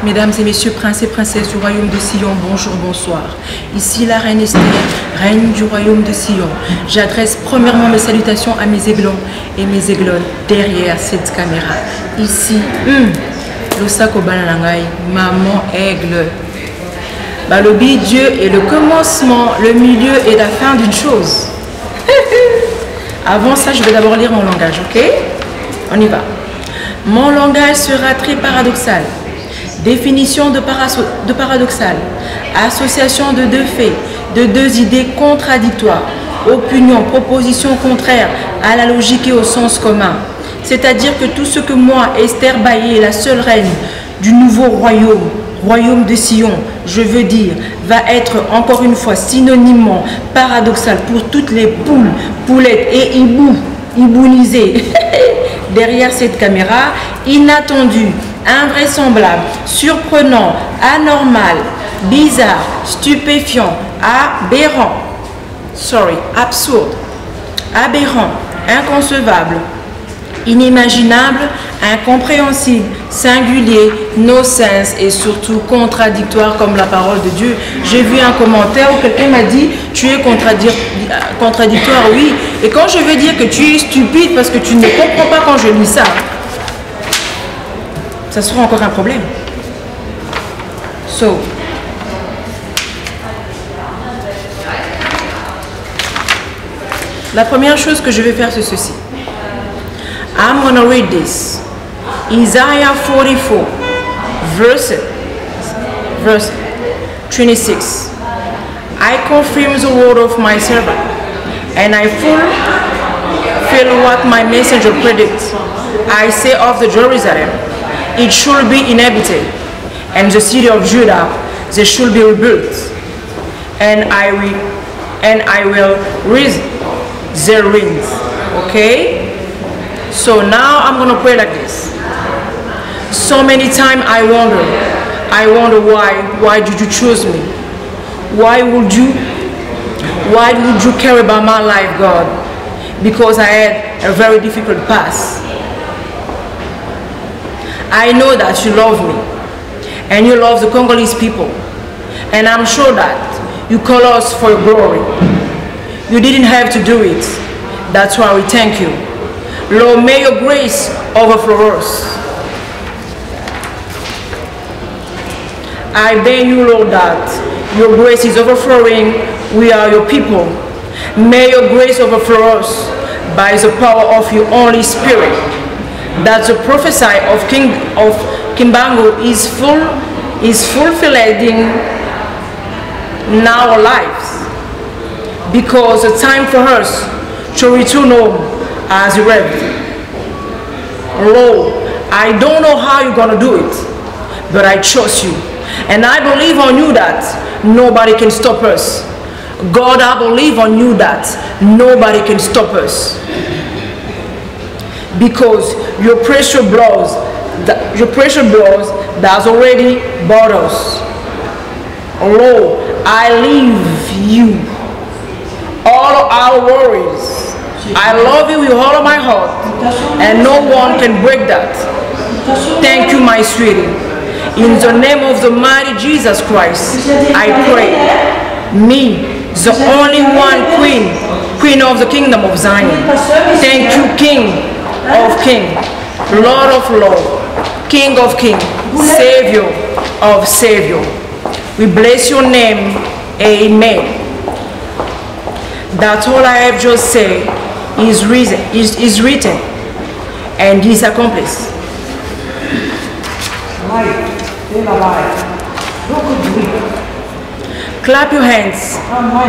Mesdames et messieurs, princes et princesses du royaume de Sion, bonjour, bonsoir. Ici la reine Esther, reine du royaume de Sion. J'adresse premièrement mes salutations à mes aiglons et mes aiglons derrière cette caméra. Ici, le sac au balanangai, maman aigle. Balobi, Dieu est le commencement, le milieu et la fin d'une chose. Avant ça, je vais d'abord lire mon langage, ok? On y va. Mon langage sera très paradoxal. Définition de paradoxal. Association de deux faits, de deux idées contradictoires. Opinion, proposition contraire à la logique et au sens commun. C'est-à-dire que tout ce que moi, Esther Baillé, la seule reine du nouveau royaume, royaume de Sion, je veux dire, va être encore une fois synonymement paradoxal pour toutes les poules, poulettes et hibounisées derrière cette caméra, inattendu, invraisemblable, surprenant, anormal, bizarre, stupéfiant, absurde, aberrant, inconcevable, inimaginable, incompréhensible, singulier, no sense et surtout contradictoire comme la parole de Dieu. J'ai vu un commentaire où quelqu'un m'a dit tu es contradictoire, oui. Et quand je veux dire que tu es stupide parce que tu ne comprends pas quand je lis ça, ça sera encore un problème. So, la première chose que je vais faire c'est ceci. I'm going to read this. Isaiah 44, verse 26. I confirm the word of my servant, and I fulfill what my messenger predicts. I say of the Jerusalem, it should be inhabited, and the city of Judah, they should be rebuilt, and I will raise their rings. Okay? So now I'm going to pray like this. So many times I wonder why did you choose me? Why would you care about my life, God? Because I had a very difficult past. I know that you love me and you love the Congolese people, and I'm sure that you call us for your glory. You didn't have to do it. That's why we thank you. Lord, may your grace overflow us. I beg you, Lord, that your grace is overflowing. We are your people. May your grace overflow us by the power of your Holy Spirit. That the prophecy of Kimbangu is fulfilled in our lives. Because the time for us to return home as read. Lord, I don't know how you're going to do it, but I trust you. And I believe on you that nobody can stop us. God, I believe on you that nobody can stop us. Because your precious blood that's already bought us. Lord, I leave you all our worries. I love you with all of my heart, and no one can break that. Thank you, my sweetie. In the name of the mighty Jesus Christ, I pray. Me, the only one queen of the kingdom of Zion. Thank you, King of kings, Lord of lords, King of kings, Savior of savior. We bless your name. Amen. That's all I have just said. Is written and is accomplished. Clap your hands,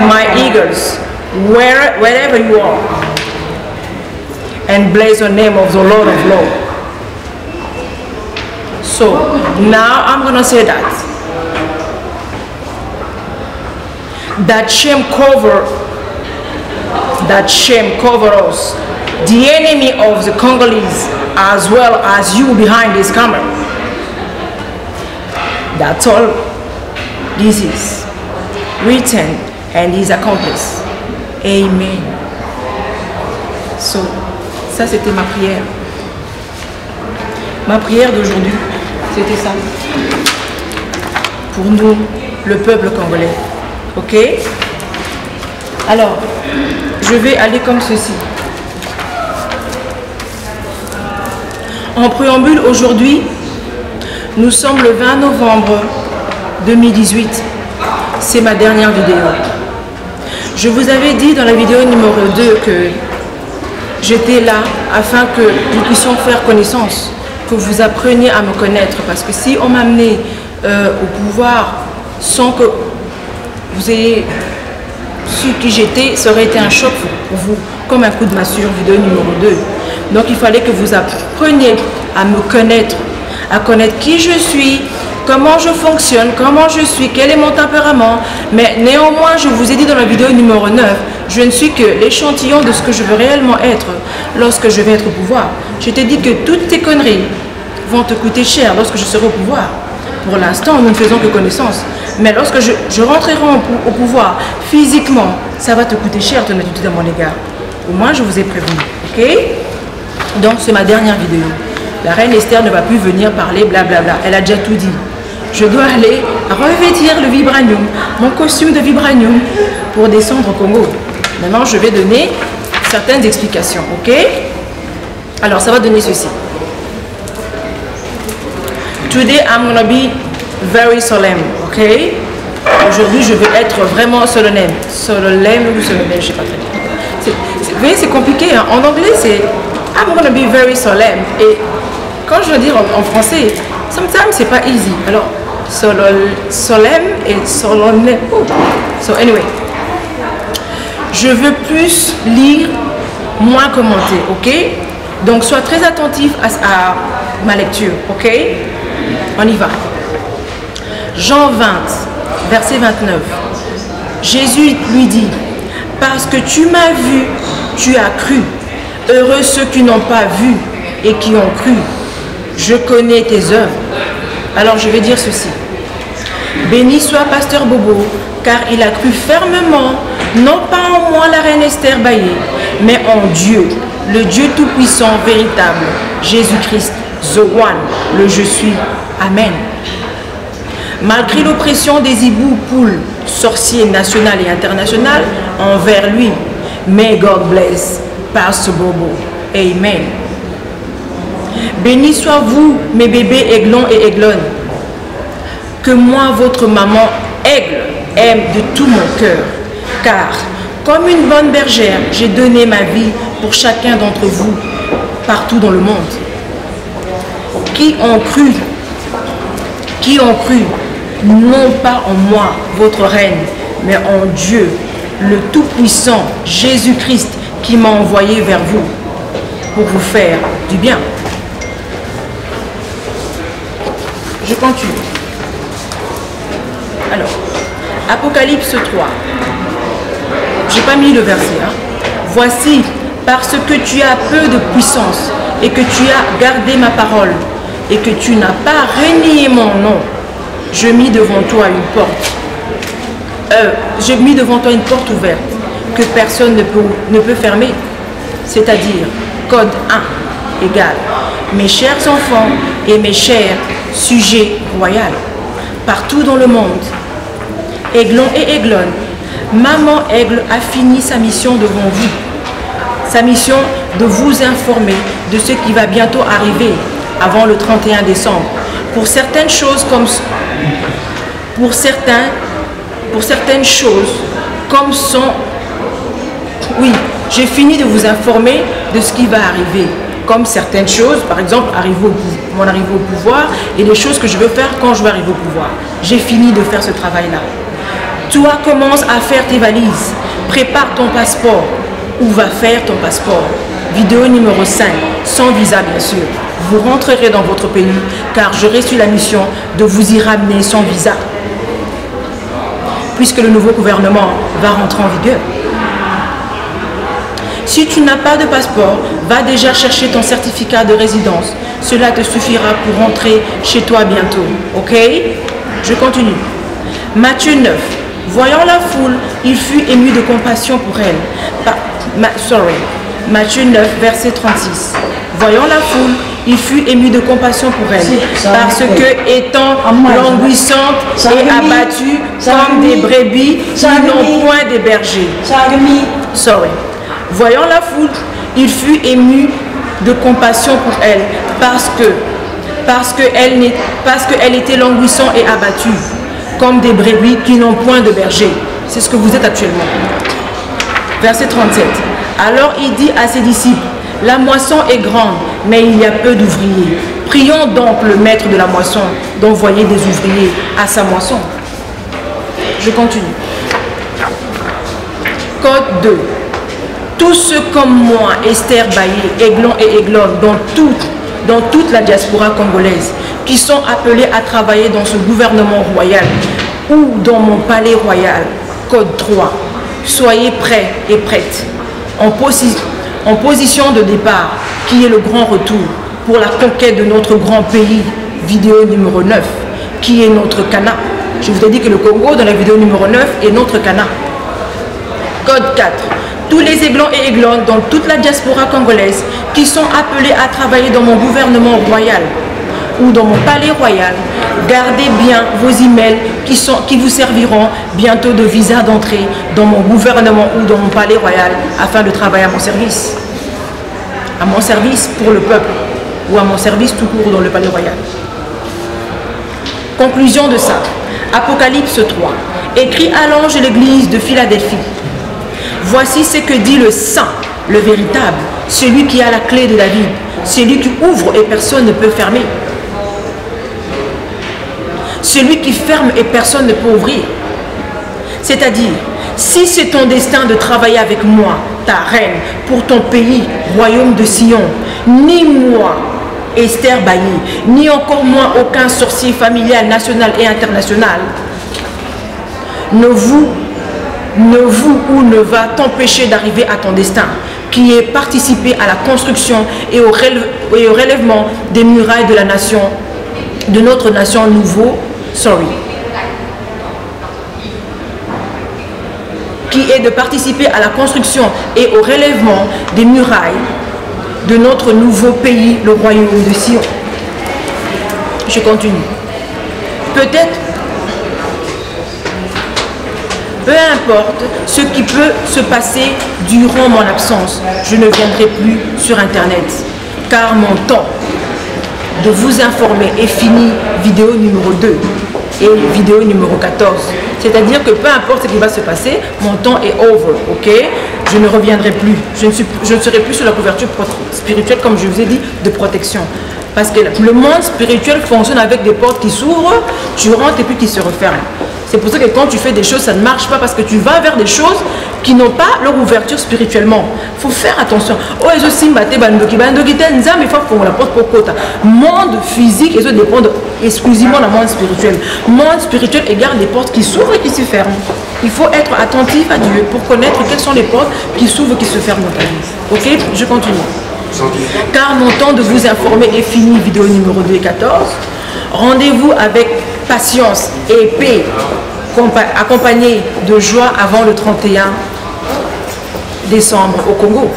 my eagles, wherever you are, and bless the name of the Lord of Lords. So now I'm going to say that shame cover us, the enemy of the Congolese, as well as you behind this camera. That's all this is written and is accomplished. Amen. So, ça c'était ma prière. Ma prière d'aujourd'hui, c'était ça. pour nous, le peuple congolais. Ok? Alors, je vais aller comme ceci. En préambule, aujourd'hui, nous sommes le 20 novembre 2018. C'est ma dernière vidéo. Je vous avais dit dans la vidéo numéro 2 que j'étais là afin que nous puissions faire connaissance, que vous appreniez à me connaître. Parce que si on m'amenait au pouvoir sans que vous ayez su qui j'étais, ça aurait été un choc pour vous, comme un coup de massue, vidéo numéro 2. Donc il fallait que vous appreniez à me connaître, à connaître qui je suis, comment je fonctionne, comment je suis, quel est mon tempérament. Mais néanmoins, je vous ai dit dans la vidéo numéro 9, je ne suis que l'échantillon de ce que je veux réellement être lorsque je vais être au pouvoir. Je t'ai dit que toutes tes conneries vont te coûter cher lorsque je serai au pouvoir. Pour l'instant, nous ne faisons que connaissance. Mais lorsque je rentrerai au pouvoir, physiquement, ça va te coûter cher ton attitude à mon égard. Au moins, je vous ai prévenu. Ok? Donc, c'est ma dernière vidéo. La reine Esther ne va plus venir parler blablabla. Elle a déjà tout dit. Je dois aller revêtir le vibranium, mon costume de vibranium, pour descendre au Congo. Maintenant, je vais donner certaines explications. Ok? Alors, ça va donner ceci. Today, I'm gonna be very solemn. Ok? Aujourd'hui, je vais être vraiment solennel. Solennel ou solennel, je sais pas très bien. Vous voyez, c'est compliqué. Hein? En anglais, c'est I'm gonna be very solemn. Et quand je veux dire en français, sometimes c'est pas easy. Alors, solemn et solennel. Oh. So anyway, je veux plus lire, moins commenter. Ok? Donc, sois très attentif à ma lecture. Ok? On y va. Jean 20, verset 29. Jésus lui dit, parce que tu m'as vu, tu as cru. Heureux ceux qui n'ont pas vu et qui ont cru. Je connais tes œuvres. Alors je vais dire ceci. Béni soit Pasteur Bobo, car il a cru fermement, non pas en moi la reine Esther Baillé, mais en Dieu, le Dieu tout-puissant, véritable, Jésus-Christ, The One, le Je suis. Amen. Malgré l'oppression des hiboux, poules, sorciers nationaux et internationaux envers lui, may God bless Pastor Bobo. Amen. Béni sois vous, mes bébés aiglons et aiglonnes. Que moi, votre maman aigle, aime de tout mon cœur. Car, comme une bonne bergère, j'ai donné ma vie pour chacun d'entre vous, partout dans le monde. Qui ont cru, non pas en moi, votre reine, mais en Dieu, le Tout-Puissant, Jésus-Christ, qui m'a envoyé vers vous pour vous faire du bien. Je continue. Alors, Apocalypse 3. J'ai pas mis le verset. Hein. Voici, parce que tu as peu de puissance et que tu as gardé ma parole et que tu n'as pas renié mon nom, je mis devant toi une porte. J'ai mis devant toi une porte ouverte que personne ne peut fermer. C'est-à-dire, code 1 égale mes chers enfants et mes chers sujets royaux, partout dans le monde, aiglons et aiglonnes, maman aigle a fini sa mission devant vous. Sa mission de vous informer de ce qui va bientôt arriver avant le 31 décembre. Pour certaines choses pour certaines choses comme sont... Oui, j'ai fini de vous informer de ce qui va arriver. Comme certaines choses, par exemple, mon arrivée au pouvoir et les choses que je veux faire quand je vais arriver au pouvoir. J'ai fini de faire ce travail-là. Toi, commence à faire tes valises. Prépare ton passeport. Où va faire ton passeport? Vidéo numéro 5, sans visa bien sûr. Vous rentrerez dans votre pays car j'aurai reçu la mission de vous y ramener sans visa. Puisque le nouveau gouvernement va rentrer en vigueur. Si tu n'as pas de passeport, va déjà chercher ton certificat de résidence. Cela te suffira pour rentrer chez toi bientôt. Ok? Je continue. Matthieu 9. Voyant la foule, il fut ému de compassion pour elle. Matthieu 9, verset 36. Voyant la foule, il fut ému de compassion pour elle, parce que, étant languissante et abattue comme des brebis qui n'ont point de berger. Voyant la foule, il fut ému de compassion pour elle, parce qu'elle était languissante et abattue comme des brebis qui n'ont point de berger. C'est ce que vous êtes actuellement. Verset 37. Alors il dit à ses disciples, la moisson est grande, mais il y a peu d'ouvriers. Prions donc le maître de la moisson d'envoyer des ouvriers à sa moisson. Je continue. Code 2. Tous ceux comme moi, Esther Bailly, Aiglon et Aiglon, dans toute la diaspora congolaise, qui sont appelés à travailler dans ce gouvernement royal ou dans mon palais royal. Code 3. Soyez prêts et prêtes, en position de départ, qui est le grand retour pour la conquête de notre grand pays. Vidéo numéro 9, qui est notre Cana. Je vous ai dit que le Congo, dans la vidéo numéro 9, est notre Cana. Code 4. Tous les aiglons et aiglons dans toute la diaspora congolaise qui sont appelés à travailler dans mon gouvernement royal ou dans mon palais royal, gardez bien vos emails qui vous serviront bientôt de visa d'entrée dans mon gouvernement ou dans mon palais royal afin de travailler à mon service. À mon service pour le peuple ou à mon service tout court dans le palais royal. Conclusion de ça. Apocalypse 3. Écrit à l'ange de l'église de Philadelphie. Voici ce que dit le saint, le véritable, celui qui a la clé de David, celui qui ouvre et personne ne peut fermer. Celui qui ferme et personne ne peut ouvrir. C'est-à-dire, si c'est ton destin de travailler avec moi, ta reine, pour ton pays, royaume de Sion, ni moi, Esther Bailly, ni encore moins aucun sorcier familial, national et international, ne va t'empêcher d'arriver à ton destin, qui est participer à la construction et au relèvement des murailles de la nation, de notre nation qui est de participer à la construction et au relèvement des murailles de notre nouveau pays, le royaume de Sion. Je continue. Peut-être, peu importe ce qui peut se passer durant mon absence, je ne viendrai plus sur Internet, car mon temps de vous informer est fini. Vidéo numéro 2 et vidéo numéro 14. C'est-à-dire que peu importe ce qui va se passer, mon temps est over, ok? Je ne reviendrai plus. Je ne serai plus sur la couverture spirituelle, comme je vous ai dit, de protection. Parce que le monde spirituel fonctionne avec des portes qui s'ouvrent, tu rentres et puis qui se referment. C'est pour ça que quand tu fais des choses, ça ne marche pas, parce que tu vas vers des choses qui n'ont pas leur ouverture spirituellement. Il faut faire attention. Oh, ils aussi mbaté bandoki nzambe, il faut pour la porte pour kota. Monde physique, ils dépendent exclusivement du monde spirituel. Monde spirituel égale des portes qui s'ouvrent et qui se ferment. Il faut être attentif à Dieu pour connaître quelles sont les portes qui s'ouvrent et qui se ferment dans ta vie. Ok, je continue. Car mon temps de vous informer est fini. Vidéo numéro 2 et 14. Rendez-vous avec patience et paix, accompagné de joie avant le 31 décembre au Congo.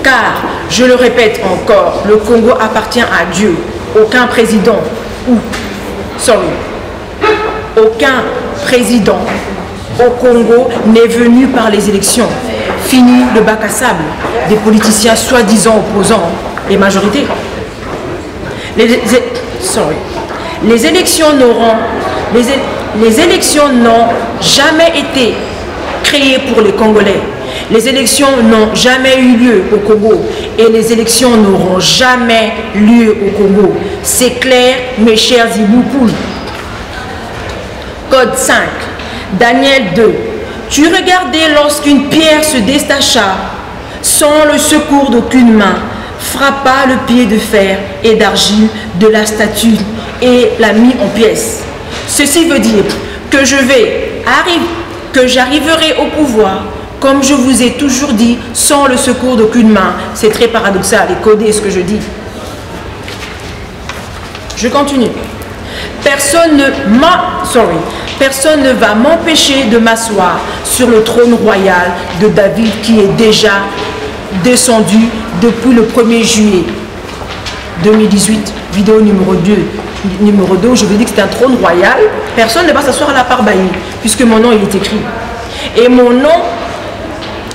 Car, je le répète encore, le Congo appartient à Dieu. Aucun président aucun président au Congo n'est venu par les élections. Fini le bac à sable des politiciens soi-disant opposants et majorité. Les élections n'ont jamais été créées pour les Congolais. Les élections n'ont jamais eu lieu au Congo et les élections n'auront jamais lieu au Congo. C'est clair, mes chers Iboupouls. Code 5. Daniel 2. Tu regardais lorsqu'une pierre se détacha sans le secours d'aucune main, frappa le pied de fer et d'argile de la statue et la mit en pièces. Ceci veut dire que j'arriverai au pouvoir, comme je vous ai toujours dit, sans le secours d'aucune main. C'est très paradoxal et codé ce que je dis. Je continue. Personne ne va m'empêcher de m'asseoir sur le trône royal de David qui est déjà descendu depuis le 1er juillet. 2018, vidéo numéro 2. Numéro 2, je vous dis que c'est un trône royal. Personne ne va s'asseoir à la part Baye, puisque mon nom il est écrit. Et mon nom,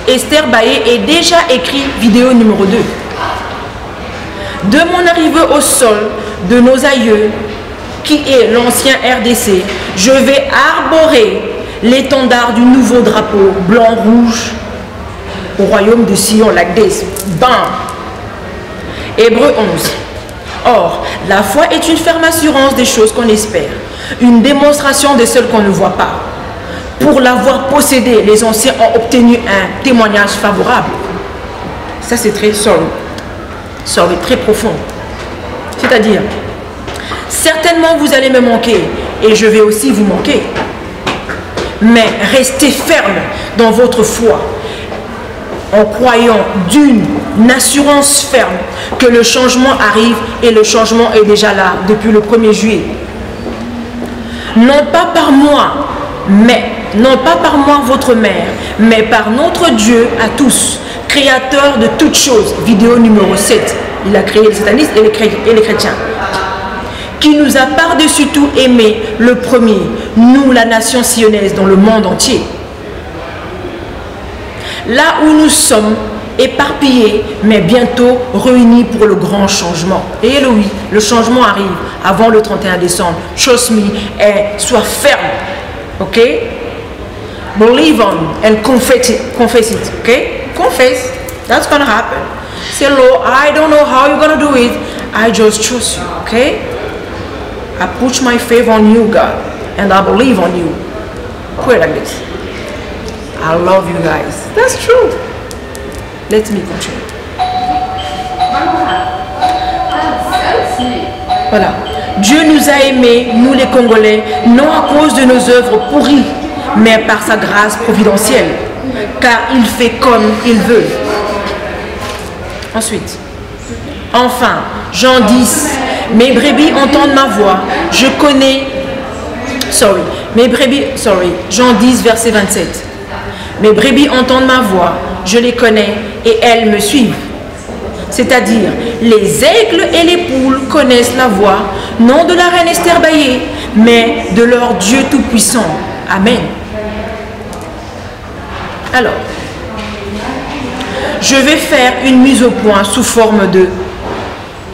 Esther Baye, est déjà écrit vidéo numéro 2. De mon arrivée au sol de nos aïeux, qui est l'ancien RDC, je vais arborer l'étendard du nouveau drapeau blanc-rouge au royaume de Sion, like this. Bam! Hébreux 11. Or, la foi est une ferme assurance des choses qu'on espère, une démonstration de celles qu'on ne voit pas. Pour l'avoir possédé, les anciens ont obtenu un témoignage favorable. Ça, c'est très solide, très profond. C'est-à-dire, certainement vous allez me manquer et je vais aussi vous manquer. Mais restez ferme dans votre foi, en croyant d'une assurance ferme que le changement arrive et le changement est déjà là depuis le 1er juillet. Non pas par moi, votre mère, mais par notre Dieu à tous, créateur de toutes choses. Vidéo numéro 7. Il a créé les satanistes et les chrétiens. Qui nous a par-dessus tout aimé le premier, nous la nation sionnaise dans le monde entier. Là où nous sommes éparpillés, mais bientôt réunis pour le grand changement. Et oui, le changement arrive avant le 31 décembre. Trust me, et sois ferme. Ok? Believe on and confess it. Okay? Confess. That's gonna happen. Say, Lord, I don't know how you're gonna do it. I just trust you. Okay? I put my faith on you, God, and I believe on you. Pray like this. I love you guys. That's true. Let me continue. Voilà. Dieu nous a aimés, nous les Congolais, non à cause de nos œuvres pourries, mais par sa grâce providentielle, car il fait comme il veut. Ensuite, enfin, Jean 10, mes brebis entendent ma voix, je connais, Jean 10, verset 27. Mes brebis entendent ma voix, je les connais et elles me suivent. C'est-à-dire, les aigles et les poules connaissent la voix, non de la reine Esther Baye, mais de leur Dieu Tout-Puissant. Amen. Alors, je vais faire une mise au point sous forme de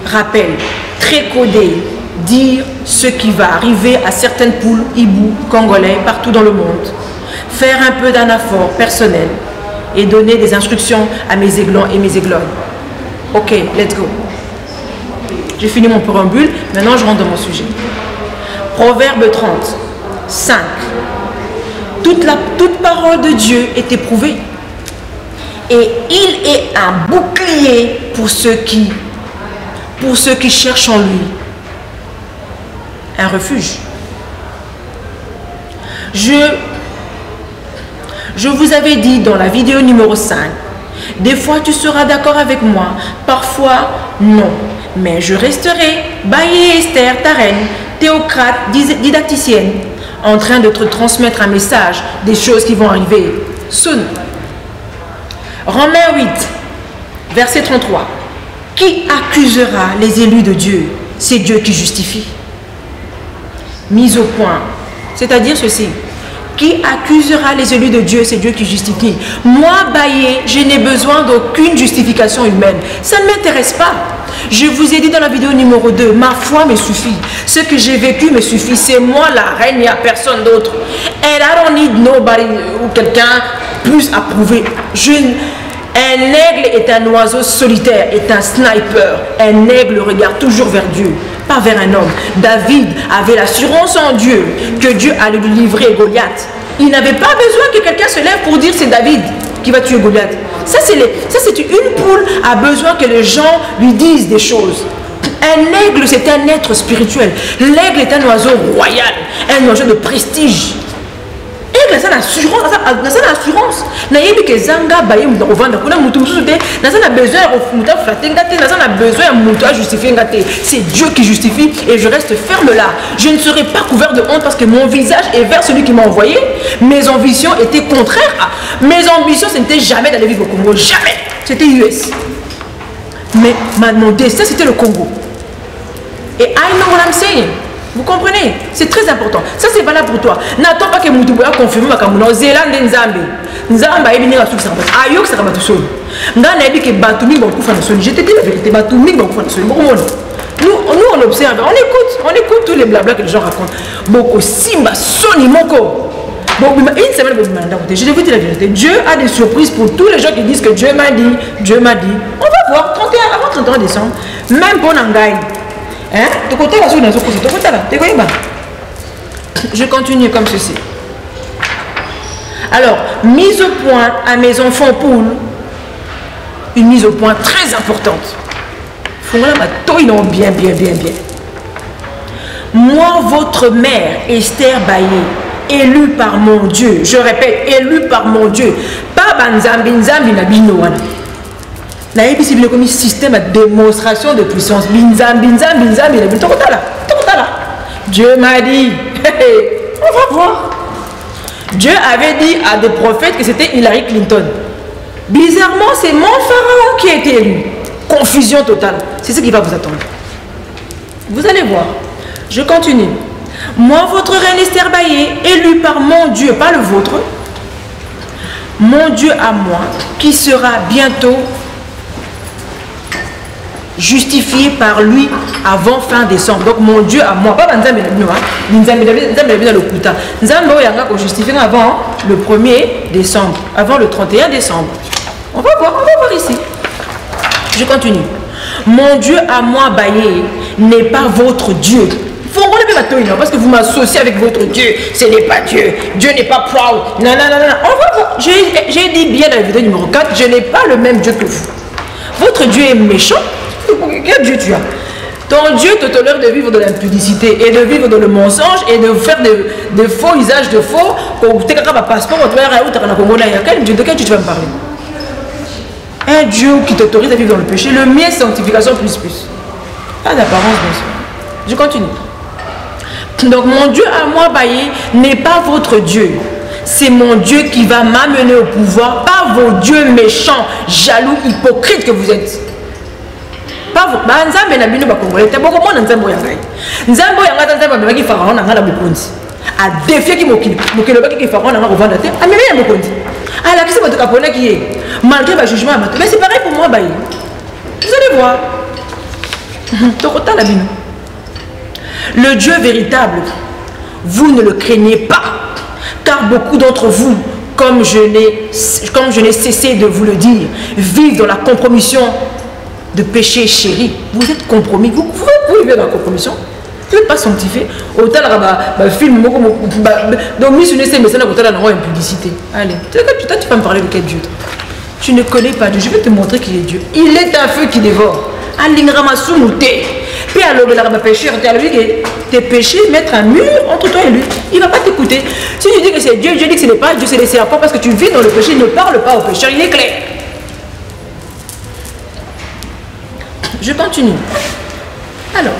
rappel, très codé, dire ce qui va arriver à certaines poules hibou congolais partout dans le monde, faire un peu d'anaphore personnel et donner des instructions à mes aiglons et mes aiglonnes. Ok, let's go. J'ai fini mon préambule, maintenant je rentre dans mon sujet. Proverbe 30, 5. Toute parole de Dieu est éprouvée. Et il est un bouclier pour ceux qui cherchent en lui un refuge. Je vous avais dit dans la vidéo numéro 5, des fois tu seras d'accord avec moi, parfois non. Mais je resterai, Baye Esther, ta reine, théocrate, didacticienne, en train de te transmettre un message des choses qui vont arriver soon. Romains 8, verset 33. Qui accusera les élus de Dieu? C'est Dieu qui justifie. Mise au point, c'est-à-dire ceci. Qui accusera les élus de Dieu? C'est Dieu qui justifie. Moi, Baye, je n'ai besoin d'aucune justification humaine. Ça ne m'intéresse pas. Je vous ai dit dans la vidéo numéro 2, ma foi me suffit. Ce que j'ai vécu me suffit. C'est moi la reine, il n'y a personne d'autre. And I don't need nobody ou quelqu'un plus approuvé. Un aigle est un oiseau solitaire, est un sniper. Un aigle regarde toujours vers Dieu, pas vers un homme. David avait l'assurance en Dieu que Dieu allait lui livrer Goliath. Il n'avait pas besoin que quelqu'un se lève pour dire c'est David qui va tuer Goliath. Ça c'est une poule a besoin que les gens lui disent des choses. Un aigle, c'est un être spirituel. L'aigle est un oiseau royal, un oiseau de prestige. Aigle, c'est l'assurance. C'est Dieu qui justifie et je reste ferme là. Je ne serai pas couvert de honte parce que mon visage est vers celui qui m'a envoyé. Mes ambitions étaient contraires. Mes ambitions, ce n'était jamais d'aller vivre au Congo. Jamais. C'était US. Mais mon destin, c'était le Congo. Et I know what I'm saying. Vous comprenez? C'est très important. Ça, c'est valable pour toi. N'attends pas que Moutouboua confirme que Mouna Zélande Nzambe. Nzambe a émis la soupe Sarbat. Ayok Sarbat Sol. N'an a dit que Batoumi va couper la sol. Je te dis la vérité. Batoumi va couper la sol. Nous, on observe, on écoute tous les blabla que les gens racontent. Beaucoup Simba, Sony, Moko. Bon, une semaine, je vais vous dire la vérité. Dieu a des surprises pour tous les gens qui disent que Dieu m'a dit, Dieu m'a dit. On va voir, 31, avant 31 décembre, même pour Nangaï. Hein? Je continue comme ceci. Alors, mise au point à mes enfants poules, une mise au point très importante. Bien. Moi, votre mère, Esther Baye, élue par mon Dieu, je répète, élue par mon Dieu, pas Banzambi Nzambi Nabinoana. Là, il y a un système de démonstration de puissance. Dieu m'a dit, on va voir. Dieu avait dit à des prophètes que c'était Hillary Clinton. Bizarrement, c'est mon pharaon qui a été élu. Confusion totale. C'est ce qui va vous attendre. Vous allez voir. Je continue. Moi, votre reine Esther Baye, élue par mon Dieu, pas le vôtre, mon Dieu à moi, qui sera bientôt justifié par lui avant fin décembre. Donc mon Dieu à moi, pas Nzambe justifié avant le 1er décembre, avant le 31 décembre. On va voir ici. Je continue. Mon Dieu à moi, Baye, n'est pas votre Dieu. Faut relever la toile, parce que vous m'associez avec votre Dieu. Ce n'est pas Dieu. Dieu n'est pas proud. Non. On va voir. J'ai dit bien dans la vidéo numéro 4, je n'ai pas le même Dieu que vous. Votre Dieu est méchant. Quel Dieu tu as? Ton Dieu te tolère de vivre de l'impudicité et de vivre dans le mensonge et de faire de faux usages de faux. Quel Dieu? De quel Dieu tu vas me parler? Un Dieu qui t'autorise à vivre dans le péché. Le mien, sanctification plus. Pas d'apparence, bien sûr. Je continue. Donc mon Dieu à moi, Baye, n'est pas votre Dieu. C'est mon Dieu qui va m'amener au pouvoir. Pas vos dieux méchants, jaloux, hypocrites que vous êtes. Pas vous. Nzambe na bino ba Congolais. T'es beaucoup moins Nzambo yangai. Nzambo yanga Nzambo ba ki pharaon na ngala bokonzi. A défier qui mokili. Mokili ba ki pharaon na ngala revendre terre. A même ya mokonzi. A la kisi ba to kapona qui est. Malgré le jugement à mais c'est pareil pour moi, Baye. Vous allez voir. Tokota la bino. Le Dieu véritable, vous ne le craignez pas, car beaucoup d'entre vous, comme je n'ai cessé de vous le dire, vivent dans la compromission de péché chéri. Vous êtes compromis, vous vivez dans la compromission, vous n'êtes pas sanctifié. Autant le film, donc impudicité. Allez, toi tu vas me parler de quel Dieu? Tu ne connais pas Dieu, je vais te montrer qu'il est Dieu. Il est un feu qui dévore. Puis alors, le pécheur, tes péchés, mettre un mur entre toi et lui. Il ne va pas t'écouter. Si tu dis que c'est Dieu, Dieu dit que ce n'est pas Dieu, c'est les serpents parce que tu vis dans le péché. Ne parle pas au pécheur, il est clair. Je continue. Alors,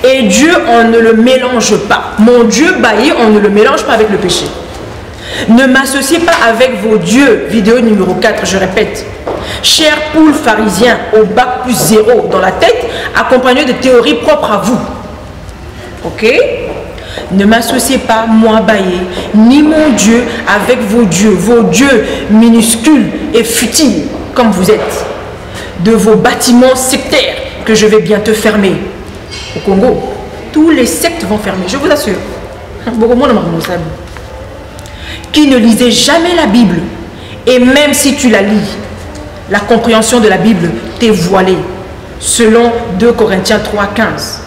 et Dieu, on ne le mélange pas. Mon Dieu Baye, on ne le mélange pas avec le péché. Ne m'associez pas avec vos dieux. Vidéo numéro 4, je répète. Chers poules pharisiens au bac plus 0 dans la tête, accompagnés de théories propres à vous. Ok? Ne m'associez pas, moi Baye, ni mon Dieu avec vos dieux minuscules et futiles comme vous êtes, de vos bâtiments sectaires que je vais bientôt fermer. Au Congo, tous les sectes vont fermer, je vous assure. Beaucoup de monde qui ne lisait jamais la Bible, et même si tu la lis, la compréhension de la Bible t'est voilée, selon 2 Corinthiens 3,15.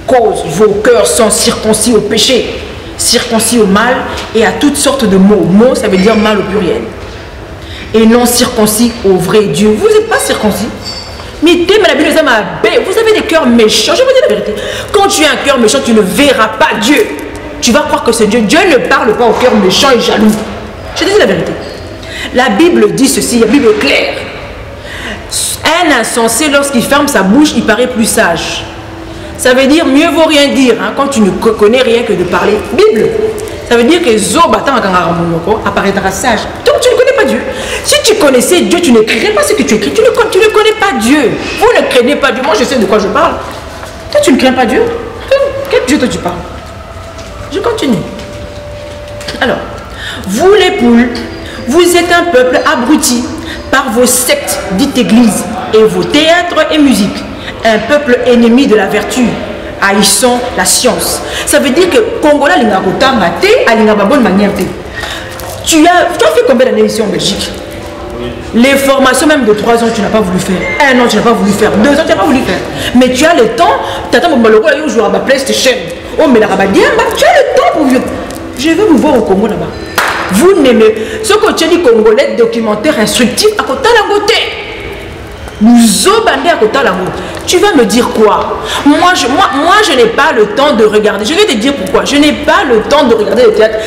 Cause, vos cœurs sont circoncis au péché, circoncis au mal et à toutes sortes de mots. Mots, ça veut dire mal au pluriel. Et non circoncis au vrai Dieu. Vous n'êtes pas circoncis. Mais vous avez des cœurs méchants. Je vous dis la vérité. Quand tu as un cœur méchant, tu ne verras pas Dieu. Tu vas croire que c'est Dieu. Dieu ne parle pas au cœur méchant et jaloux. Je te dis la vérité. La Bible dit ceci, la Bible est claire. Un insensé, lorsqu'il ferme sa bouche, il paraît plus sage. Ça veut dire mieux vaut rien dire hein, quand tu ne connais rien que de parler. Bible. Ça veut dire que Zobatan apparaîtra sage. Donc tu ne connais pas Dieu. Si tu connaissais Dieu, tu n'écrirais pas ce que tu écris. Tu ne connais pas Dieu. Vous ne craignez pas Dieu. Moi, je sais de quoi je parle. Toi, tu ne crains pas Dieu? Quel Dieu toi tu parles? Je continue. Alors, vous les poules, vous êtes un peuple abruti par vos sectes dites églises et vos théâtres et musiques. Un peuple ennemi de la vertu, haïssant la science. Ça veut dire que Congolais l'ingakota maté, à bonne manière. Tu as fait combien d'années ici en Belgique? Les formations même de 3 ans, tu n'as pas voulu faire. 1 an, tu n'as pas voulu faire. 2 ans, tu n'as pas voulu faire. Mais tu as le temps. Tu attends mon logo, il joue à ma PlayStation. Oh, mais la rabadia, tu as le temps pour vivre. Je veux vous voir au Congo là-bas. Vous n'aimez. Ce que tu as dit congolais, documentaire instructif, à côté de la côté. Nous obandés à côté de la côté. Tu vas me dire quoi? Moi, je n'ai pas le temps de regarder. Je vais te dire pourquoi. Je n'ai pas le temps de regarder le théâtre.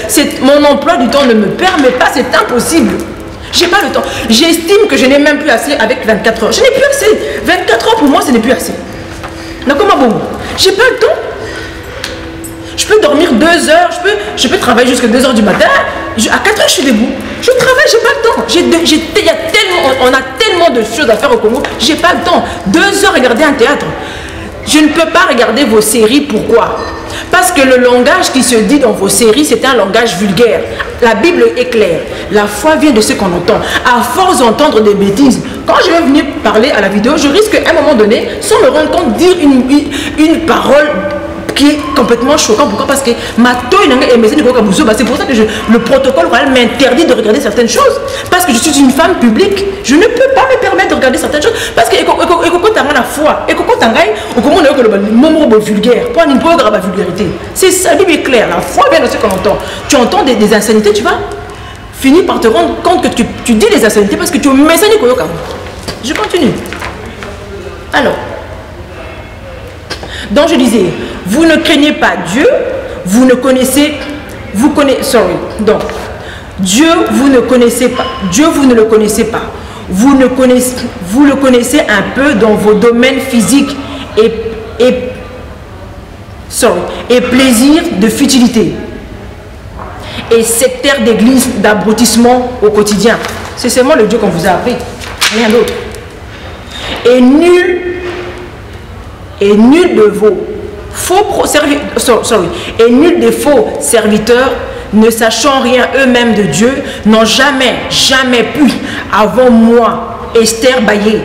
Mon emploi du temps ne me permet pas. C'est impossible. J'ai pas le temps. J'estime que je n'ai même plus assez avec 24 heures. Je n'ai plus assez. 24 heures pour moi, ce n'est plus assez. Donc, comment bon? J'ai pas le temps. Je peux dormir 2 heures. Je peux travailler jusqu'à 2 heures du matin. À 4 heures, je suis debout. Je travaille, j'ai pas le temps. On a tellement de choses à faire au Congo. J'ai pas le temps. 2 heures regarder un théâtre. Je ne peux pas regarder vos séries. Pourquoi? Parce que le langage qui se dit dans vos séries, c'est un langage vulgaire. La Bible est claire. La foi vient de ce qu'on entend. À force d'entendre des bêtises, quand je vais venir parler à la vidéo, je risque à un moment donné, sans me rendre compte, dire une parole qui est complètement choquante. Pourquoi? Parce que c'est pour ça que le protocole royal m'interdit de regarder certaines choses. Parce que je suis une femme publique. Je ne peux pas me permettre de regarder certaines choses. Parce que la foi, vulgaire. Vulgarité. C'est ça, la Bible est claire. La foi vient de ce qu'on entend. Tu entends des insanités, tu vas finir par te rendre compte que tu dis des insanités parce que tu es messager. Je continue. Alors, donc je disais, vous ne craignez pas Dieu, vous ne connaissez, donc, Dieu, vous ne connaissez pas, Dieu, vous ne le connaissez pas, vous le connaissez un peu dans vos domaines physiques et plaisir de futilité, et sectaire d'église d'abrutissement au quotidien. C'est seulement le Dieu qu'on vous a appris, rien d'autre. Et nul de vos nul des faux serviteurs ne sachant rien eux-mêmes de Dieu n'ont jamais pu avant moi Esther Baillé.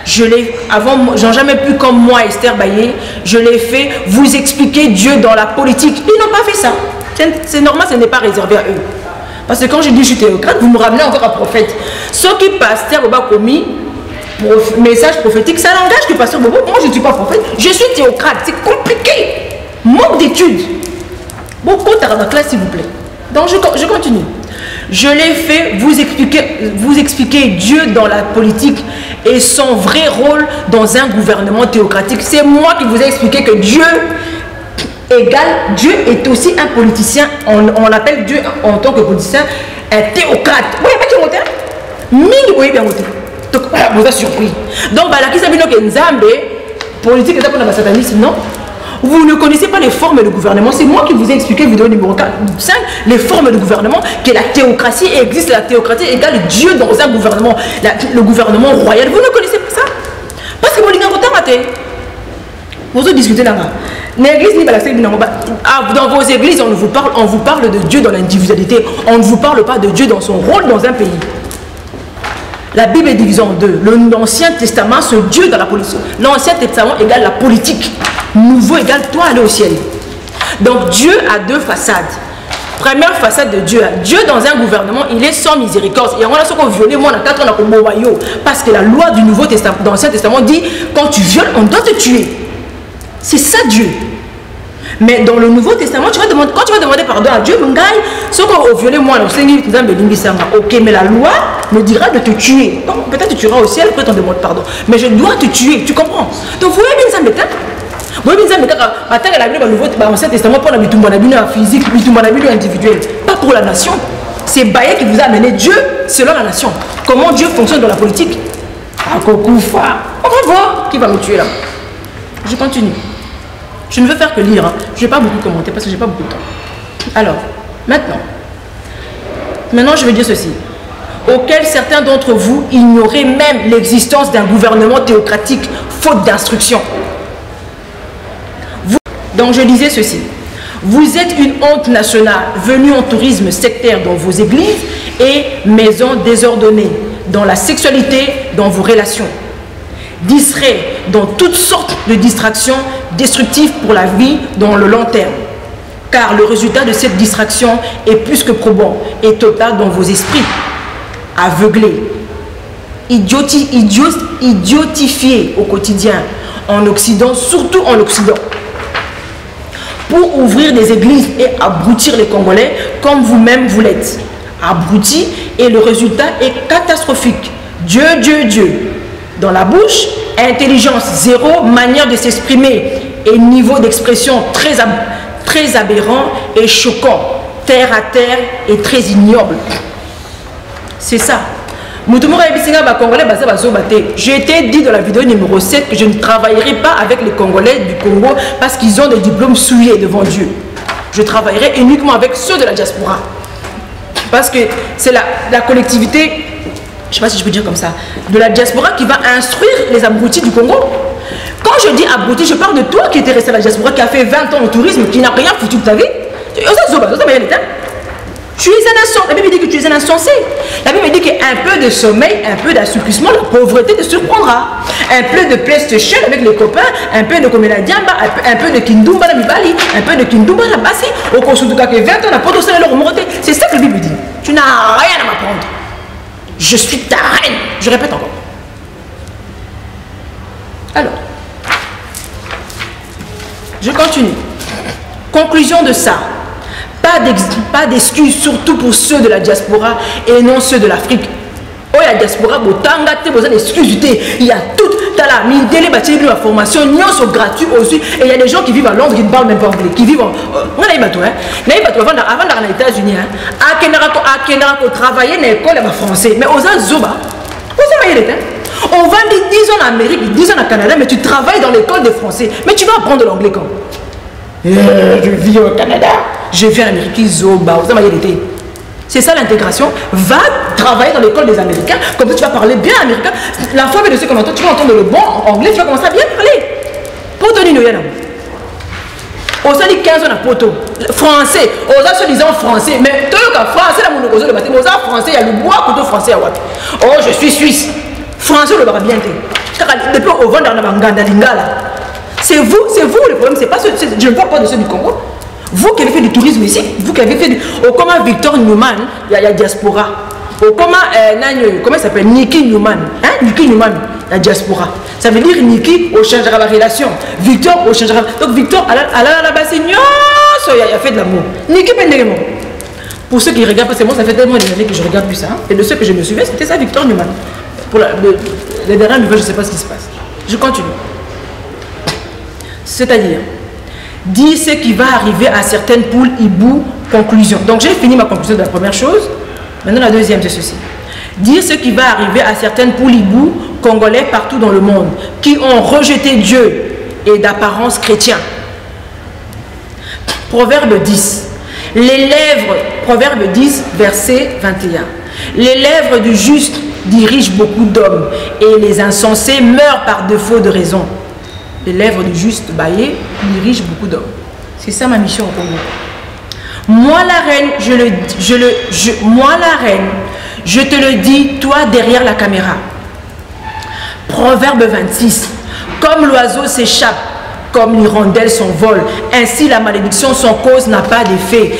J'en jamais pu comme moi Esther Baillé, je l'ai fait vous expliquer Dieu dans la politique. Ils n'ont pas fait ça. C'est normal, ce n'est pas réservé à eux. Parce que quand je dis je suis théocrate, vous me ramenez encore un prophète. Ce qui pasteur Boba commis message prophétique, ça n'engage que pasteur Bobo. Moi je ne suis pas prophète, je suis théocrate, c'est compliqué, manque d'études. Beaucoup dans la classe s'il vous plaît. Donc je continue. Je l'ai fait vous expliquer Dieu dans la politique et son vrai rôle dans un gouvernement théocratique. C'est moi qui vous ai expliqué que Dieu est aussi un politicien. On l'appelle Dieu en tant que politicien un théocrate. Oui, pas qui monte. Mini oui bien monté. Donc, vous a surpris. Donc, la qui s'appelle Nzambe, politique est pour la satanisme, non? Vous ne connaissez pas les formes de gouvernement. C'est moi qui vous ai expliqué, vidéo numéro 5, les formes de gouvernement, que la théocratie existe. La théocratie égale Dieu dans un gouvernement. Le gouvernement royal. Vous ne connaissez pas ça? Parce que vous discutez là-bas. Dans vos églises, on vous parle de Dieu dans l'individualité. On ne vous parle pas de Dieu dans son rôle dans un pays. La Bible est divisée en deux. L'Ancien Testament, ce Dieu dans la politique. L'Ancien Testament égale la politique. Nouveau égale toi aller au ciel. Donc Dieu a 2 façades. Première façade de Dieu. Dieu dans un gouvernement, il est sans miséricorde. Et on a ce qu'on viole, moi, on a 4 ans, on a parce que la loi du Nouveau Testament, dans l'Ancien Testament dit, quand tu violes, on doit te tuer. C'est ça Dieu. Mais dans le Nouveau Testament, quand tu vas demander pardon à Dieu, ce qu'on a violé, moi, ok, mais la loi me dira de te tuer. Donc peut-être tu tueras au ciel, après on demande pardon. Mais je dois te tuer, tu comprends? Donc vous voyez bien ça, vous voyez bien ça, dans l'Ancien Testament, pour la physique, individuel, pas pour la nation. C'est Baye qui vous a amené Dieu selon la nation. Comment Dieu fonctionne dans la politique? On va voir qui va me tuer là. Je continue. Je ne veux faire que lire, hein. Je ne vais pas beaucoup commenter parce que je n'ai pas beaucoup de temps. Alors, maintenant je vais dire ceci. Auquel certains d'entre vous ignoraient même l'existence d'un gouvernement théocratique, faute d'instruction. Donc je disais ceci. Vous êtes une honte nationale venue en tourisme sectaire dans vos églises et maisons désordonnées, dans la sexualité, dans vos relations. Distrait dans toutes sortes de distractions destructives pour la vie dans le long terme. Car le résultat de cette distraction est plus que probant et total dans vos esprits. Aveuglés, idiotifiés au quotidien, en Occident, surtout en Occident. Pour ouvrir des églises et abrutir les Congolais comme vous-même vous l'êtes. Abrutis et le résultat est catastrophique. Dieu, Dieu, Dieu. Dans la bouche, intelligence zéro, manière de s'exprimer et niveau d'expression très aberrant et choquant, terre à terre et très ignoble. C'est ça. J'ai été dit dans la vidéo numéro 7 que je ne travaillerai pas avec les Congolais du Congo parce qu'ils ont des diplômes souillés devant Dieu. Je travaillerai uniquement avec ceux de la diaspora. Parce que c'est la collectivité, je ne sais pas si je peux dire comme ça, de la diaspora qui va instruire les abrutis du Congo. Quand je dis abruti, je parle de toi qui étais resté à la diaspora, qui a fait 20 ans au tourisme, qui n'a rien foutu de ta vie. Tu es un insensé. La Bible dit que tu es un insensé. La Bible dit qu'un peu de sommeil, un peu d'assouplissement, la pauvreté te surprendra. Un peu de PlayStation avec les copains, un peu de Komena Diamba, un peu de Kindumba la Mibali, un peu de Kindumba la Bassi, au cours de 20 ans, la pote au sein de leur moralité. C'est ça que la Bible dit. Tu n'as rien à m'apprendre. Je suis ta reine. Je répète encore. Alors, je continue. Conclusion de ça. Pas d'excuses, surtout pour ceux de la diaspora et non ceux de l'Afrique. Oh, la diaspora, il y a tout. Tu as la mindélé, la formation, sont gratuits aussi. Et il y a des gens qui vivent à Londres qui ne parlent même pas anglais. Qui vivent en. On a eu bateau, hein. Avant d'aller aux États-Unis, à Kenara, travailler dans l'école français. Mais aux Zoba, on va dire 10 ans en Amérique, 10 ans au Canada, mais tu travailles dans l'école de français. Mais tu vas apprendre l'anglais quand? Je vis au Canada, je vis en Amérique, c'est ça l'intégration. Va travailler dans l'école des Américains, comme ça tu vas parler bien américain. La fois de ce commentaire, tu vas entendre le bon anglais, tu vas commencer à bien parler. Poto ni noyana. On s'est dit 15 ans à poto. Français, on a se disant français, mais tout le cas français, la monocoso de bâtiment, français, il y a le bois couteau français à Watt. Oh, je suis suisse. Français, le bien. Depuis au vent dans la Banganda Lingala. C'est vous le problème, c'est pas je ne parle pas de ceux du Congo. Vous qui avez fait du tourisme ici, vous qui avez fait du. Au comment Victor Newman, il y a diaspora. Au comment il s'appelle Niki Newman. Hein? Niki Newman, la diaspora. Ça veut dire Niki, on changera la relation. Victor, on changera. Donc Victor, à la base, il a fait de l'amour. Niki Pendegemo. Pour ceux qui regardent, parce que moi, ça fait tellement d'années que je regarde plus ça. Hein? Et de ceux que je me suivais, c'était ça, Victor Newman. Pour les dernières nouvelles, je ne sais pas ce qui se passe. Je continue. C'est-à-dire, dire ce qui va arriver à certaines poules hibou, conclusion. Donc j'ai fini ma conclusion de la première chose. Maintenant la deuxième, c'est ceci. Dire ce qui va arriver à certaines poules hibou, congolais partout dans le monde, qui ont rejeté Dieu et d'apparence chrétien. Proverbe 10. Proverbe 10, verset 21. Les lèvres du juste dirigent beaucoup d'hommes et les insensés meurent par défaut de raison. Les lèvres du juste baillé dirigent beaucoup d'hommes. C'est ça ma mission au Congo. Moi la reine, moi la reine, je te le dis, toi derrière la caméra. Proverbe 26. Comme l'oiseau s'échappe, comme l'hirondelle s'envole, ainsi la malédiction sans cause n'a pas d'effet.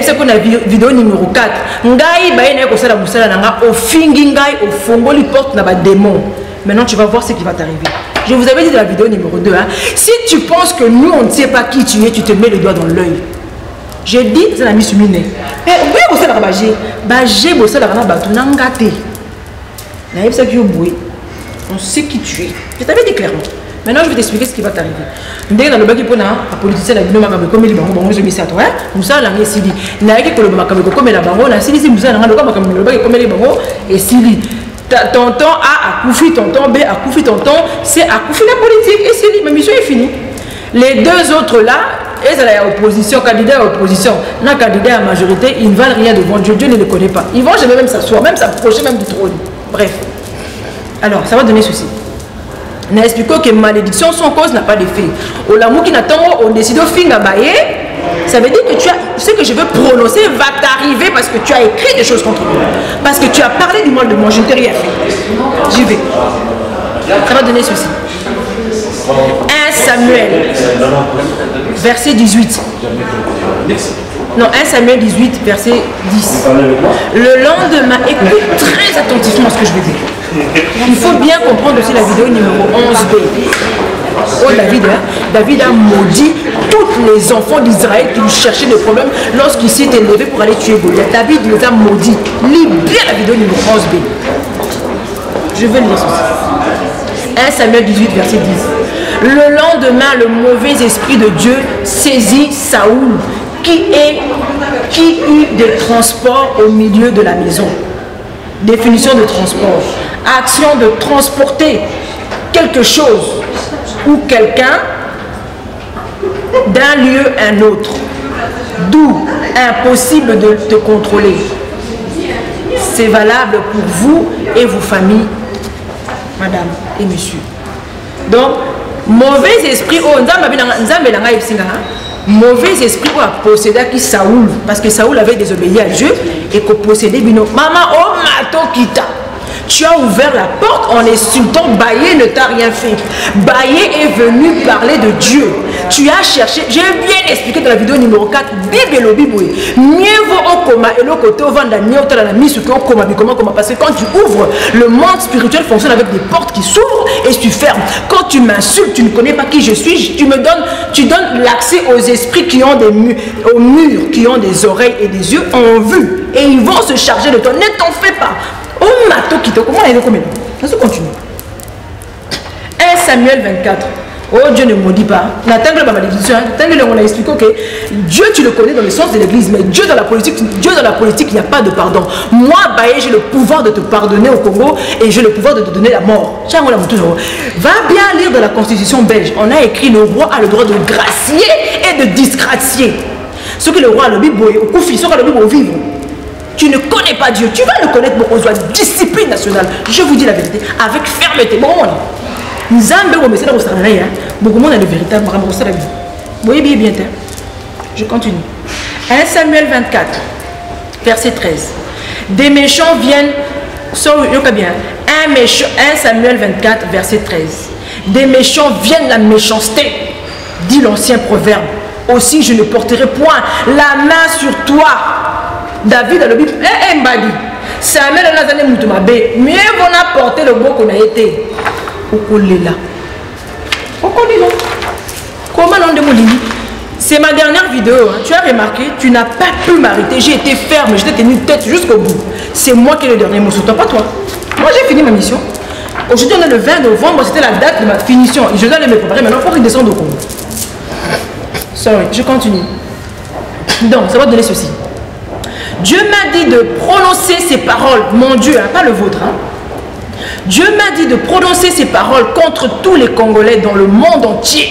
C'est qu'on a vidéo numéro 4. Ngai baye na kosala musala nanga ofingi ngai ofongoli porte na ba démon. Maintenant tu vas voir ce qui va t'arriver. Je vous avais dit dans la vidéo numéro 2, hein, si tu penses que nous, on ne sait pas qui tu es, tu te mets le doigt dans l'œil. J'ai dit, c'est la mise mine. Mais oui, vous savez, vous savez, on sait qui tu es. Je t'avais dit clairement. Maintenant, je vais t'expliquer ce qui va t'arriver. Dès que dans le bac, il y a un politicien qui a dit comme il est je mis ça à toi. Nous sommes là, Sili. Il y a quelqu'un qui a dit Sili, nous sommes là, le bac, comme il est et Sili. Tonton A accoufi, tonton B accoufi, tonton C accoufi la politique. Et c'est ma mission est finie. Les deux autres là, et c'est la opposition, candidat à opposition, non candidat à majorité, ils ne valent rien devant Dieu. Dieu ne les connaît pas. Ils vont jamais même s'asseoir, même s'approcher même du trône. Bref. Alors, ça va donner ceci. n'a expliqué que malédiction sans cause n'a pas d'effet. Au l'amour qui n'attend, on décide de finir bailler. Ça veut dire que ce que je veux prononcer va t'arriver parce que tu as écrit des choses contre moi. Parce que tu as parlé du mal de moi, je ne t'ai rien fait. J'y vais. Ça va donner ceci. 1 Samuel, verset 18. Non, 1 Samuel 18, verset 10. Le lendemain, écoute très attentivement ce que je vais dire. Il faut bien comprendre aussi la vidéo numéro 11b. Oh David, hein? David a maudit tous les enfants d'Israël qui lui cherchaient des problèmes lorsqu'il s'est élevé pour aller tuer Goliath. David les a maudits. Lis bien la vidéo numéro 11b. Je vais lire ceci. 1 Samuel 18, verset 10. Le lendemain, le mauvais esprit de Dieu saisit Saoul, qui eut des transports au milieu de la maison. Définition de transport. Action de transporter quelque chose ou quelqu'un d'un lieu à un autre. D'où impossible de te contrôler. C'est valable pour vous et vos familles, madame et monsieur. Donc, mauvais esprit, mauvais esprit a possédé qui Saoul, parce que Saoul avait désobéi à Dieu et que possédait Bino. Maman, oh mato kita. Tu as ouvert la porte en insultant. Baye ne t'a rien fait. Baye est venu parler de Dieu. Tu as cherché. J'ai bien expliqué dans la vidéo numéro 4. Bible et Bible. Mieux vaut au coma et le côté au vent la nuit au la mise au coma. Parce que quand tu ouvres, le monde spirituel fonctionne avec des portes qui s'ouvrent et tu fermes. Quand tu m'insultes, tu ne connais pas qui je suis. Tu donnes l'accès aux esprits qui ont des murs, aux murs qui ont des oreilles et des yeux en vue. Et ils vont se charger de toi. Ne t'en fais pas. Oh mato kito, comment il est comme ça? Ça continue. 1 Samuel 24. Oh, Dieu ne maudit pas. On a expliqué que Dieu, tu le connais dans le sens de l'église, mais Dieu dans la politique, il n'y a pas de pardon. Moi, Baye, j'ai le pouvoir de te pardonner au Congo et j'ai le pouvoir de te donner la mort. Va bien lire dans la constitution belge. On a écrit le roi a le droit de gracier et de disgracier. Ce que le roi a le Bible, au Koufi, ce que le Bible vivre. Tu ne connais pas Dieu, tu vas le connaître pour besoin de discipline nationale. Je vous dis la vérité, avec fermeté. Bon, nous avons beaucoup de monde a le véritable. Vous voyez bien, je continue. 1 Samuel 24, verset 13. Des méchants viennent. 1 Samuel 24, verset 13. Des méchants viennent la méchanceté, dit l'ancien proverbe. Aussi, je ne porterai point la main sur toi. David a le Bible, Mbadi, Samuel a l'azane moutouma, mieux on a porté le bon qu'on a été. Okolela. Comment l'on demande? C'est ma dernière vidéo. Hein. Tu as remarqué, tu n'as pas pu m'arrêter. J'ai été ferme, je t'ai tenu tête jusqu'au bout. C'est moi qui ai le dernier mot sur toi, pas toi. Moi j'ai fini ma mission. Aujourd'hui on est le 20 novembre, c'était la date de ma finition. Je dois aller me préparer maintenant pour qu'il descende au Congo. Sorry, je continue. Donc, ça va donner ceci. Dieu m'a dit de prononcer ces paroles, mon Dieu, hein, pas le vôtre. Hein. Dieu m'a dit de prononcer ces paroles contre tous les Congolais dans le monde entier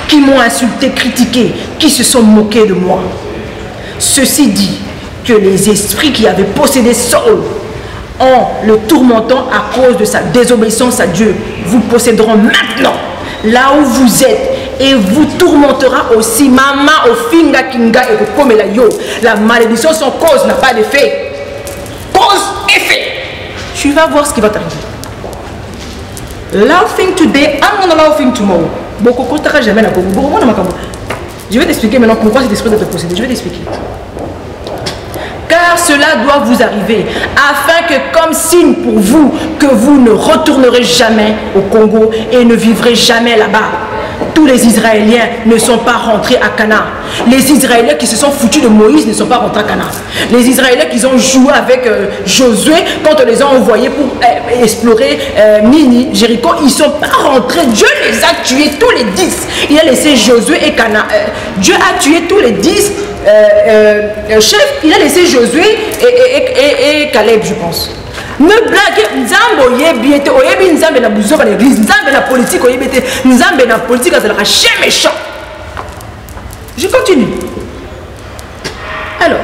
qui m'ont insulté, critiqué, qui se sont moqués de moi. Ceci dit, que les esprits qui avaient possédé Saul en le tourmentant à cause de sa désobéissance à Dieu vous posséderont maintenant, là où vous êtes, et vous tourmentera aussi. Maman au finga kinga et comme la yo. La malédiction sans cause n'a pas d'effet. Cause, effet. Tu vas voir ce qui va t'arriver. Laughing today, I'm gonna laughing tomorrow. Beaucoup ne jamais la Congo. Je vais t'expliquer maintenant pourquoi cet esprit doit te posséder. Je vais t'expliquer. Car cela doit vous arriver, afin que comme signe pour vous, que vous ne retournerez jamais au Congo et ne vivrez jamais là-bas. Tous les Israéliens ne sont pas rentrés à Canaan. Les Israéliens qui se sont foutus de Moïse ne sont pas rentrés à Canaan. Les Israéliens qui ont joué avec Josué, quand on les a envoyés pour explorer Mini, Jéricho, ils ne sont pas rentrés. Dieu les a tués tous les 10. Il a laissé Josué et Canaan. Dieu a tué tous les 10 chefs. Il a laissé Josué et Caleb, je pense. Ne blaguez, Nzambo yebiete, oyebi Nzambe na buzoba l'église, Nzambe na politique, oyebete, Nzambe na politique, ça sera chien méchant. Je continue. Alors,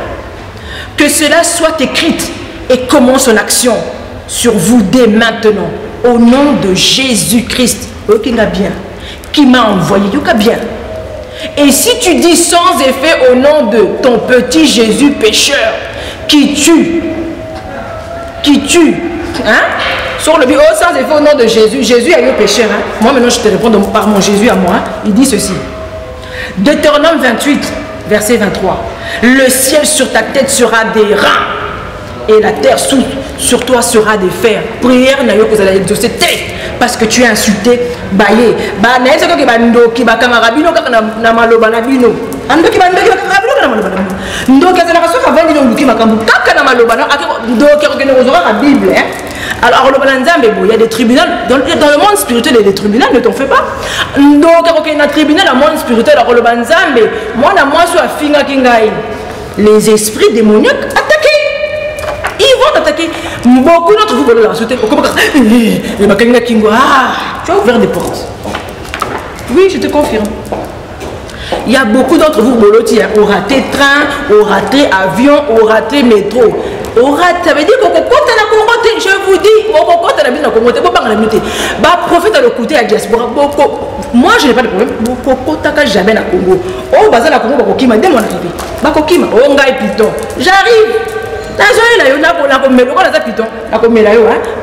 que cela soit écrit et commence son action sur vous dès maintenant. au nom de Jésus-Christ, qui m'a envoyé, bien. Et si tu dis sans effet au nom de ton petit Jésus pécheur, qui tue, hein? Sur le bio, sans effet au nom de Jésus, Jésus a eu pécheur. Hein? Moi maintenant je te réponds par mon Jésus à moi, il dit ceci. Deutéronome 28, verset 23. Le ciel sur ta tête sera des reins et la terre sur toi sera des fers. Prière n'a eu que vous allez exaucer parce que tu es insulté. Baye. Ba na eso ke bando ki bakanga bino kaka na maloba na bino. Ando ki bando ki bakanga bino na maloba na bino. Ndo ke zana kaso ka vandi ndo ki makambu kaka na maloba na ndo ke ko ne ozora la Bible hein. Alors le Nzambe il y a des tribunaux dans le monde spirituel, il y a des tribunaux, ne t'en fais pas. Donc il y a un tribunal dans le monde spirituel, alors le Nzambe moi sur la finga kingai les esprits démoniaques attaqués. Ils vont attaquer. Beaucoup d'entre vous veulent la sauter. Tu as ouvert des portes. Oui, je te confirme. Il y a beaucoup d'entre vous qui ont raté train, ont raté avion, ont raté métro. Ça veut dire que je vous dis, prophète à le côté à diaspora. Moi, je n'ai pas de problème. Jamais na Congo. Oh, baza na Congo, bakokima dès mon arrivée. Bakokima, oh ngai piton. J'arrive.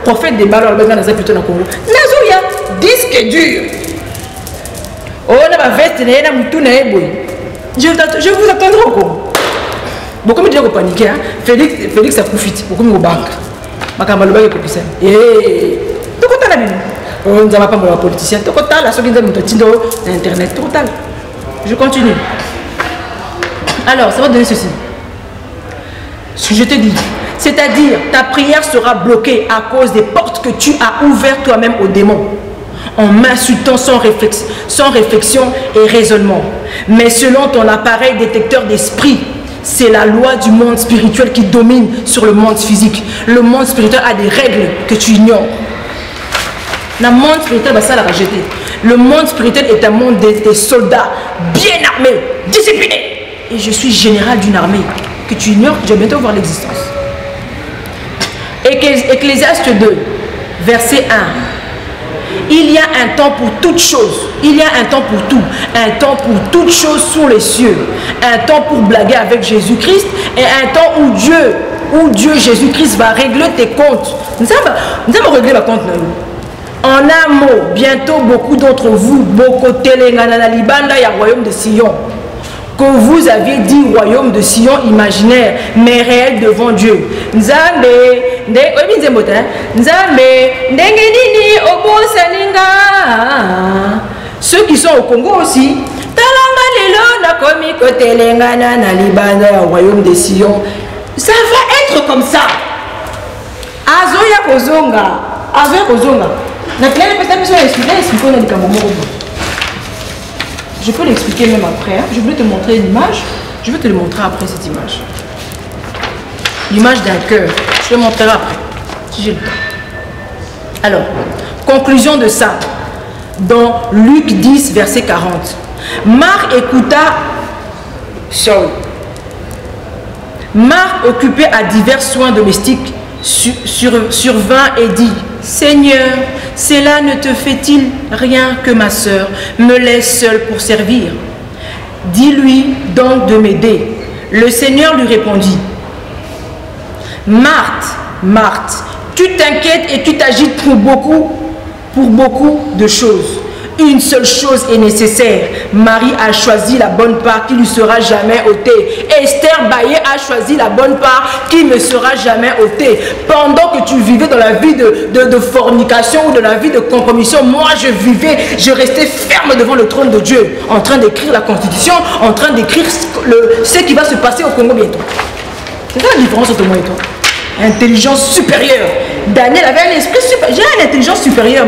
Prophète des balles, disque dur. Oh, je vous attendrai encore. Beaucoup me disent que paniquer. Félix a profité. Beaucoup me banque. Ma camarade est copié. Et tout le temps, on ne va pas me politicien. Tout le temps, la seconde internet. Total. Je continue. Alors, ça va donner ceci. Je te dis, c'est-à-dire ta prière sera bloquée à cause des portes que tu as ouvertes toi-même aux démons, en m'insultant sans réflexion et raisonnement. Mais selon ton appareil détecteur d'esprit, c'est la loi du monde spirituel qui domine sur le monde physique. Le monde spirituel a des règles que tu ignores. Le monde spirituel va ça la rejeter. Le monde spirituel est un monde des soldats bien armés, disciplinés. Et je suis général d'une armée que tu ignores, que je vais bientôt voir l'existence. Ecclésiaste 2, verset 1. Il y a un temps pour toutes choses. Il y a un temps pour tout. Un temps pour toutes choses sous les cieux. Un temps pour blaguer avec Jésus-Christ. Et un temps où Dieu Jésus-Christ va régler tes comptes. Nous allons régler ma compte. En un mot, bientôt beaucoup d'entre vous, beaucoup Telengana Libanda, il y a le royaume de Sion. Que vous aviez dit royaume de Sion imaginaire, mais réel devant Dieu. Nzambe, ceux qui sont au Congo aussi, royaume de Sion, ça va être comme ça. Azoya Kozonga, Azoya Kozonga. Je peux l'expliquer même après. Hein. Je voulais te montrer une image. Je vais te le montrer après cette image. L'image d'un cœur. Je le montrerai après. Si j'ai le temps. Alors, conclusion de ça. Dans Luc 10, verset 40. Marc écouta. Marc, occupé à divers soins domestiques, survint et dit: Seigneur, cela ne te fait-il rien que ma sœur me laisse seule pour servir? Dis-lui donc de m'aider. Le Seigneur lui répondit: Marthe, Marthe, tu t'inquiètes et tu t'agites pour beaucoup de choses. Une seule chose est nécessaire. Marie a choisi la bonne part qui lui sera jamais ôtée. Esther Baye a choisi la bonne part qui ne sera jamais ôtée. Pendant que tu vivais dans la vie de fornication ou de la vie de compromission, moi je restais ferme devant le trône de Dieu, en train d'écrire la constitution, en train d'écrire ce qui va se passer au Congo bientôt. C'est ça la différence entre moi et toi. Intelligence supérieure. Daniel avait un esprit supérieur. J'ai une intelligence supérieure.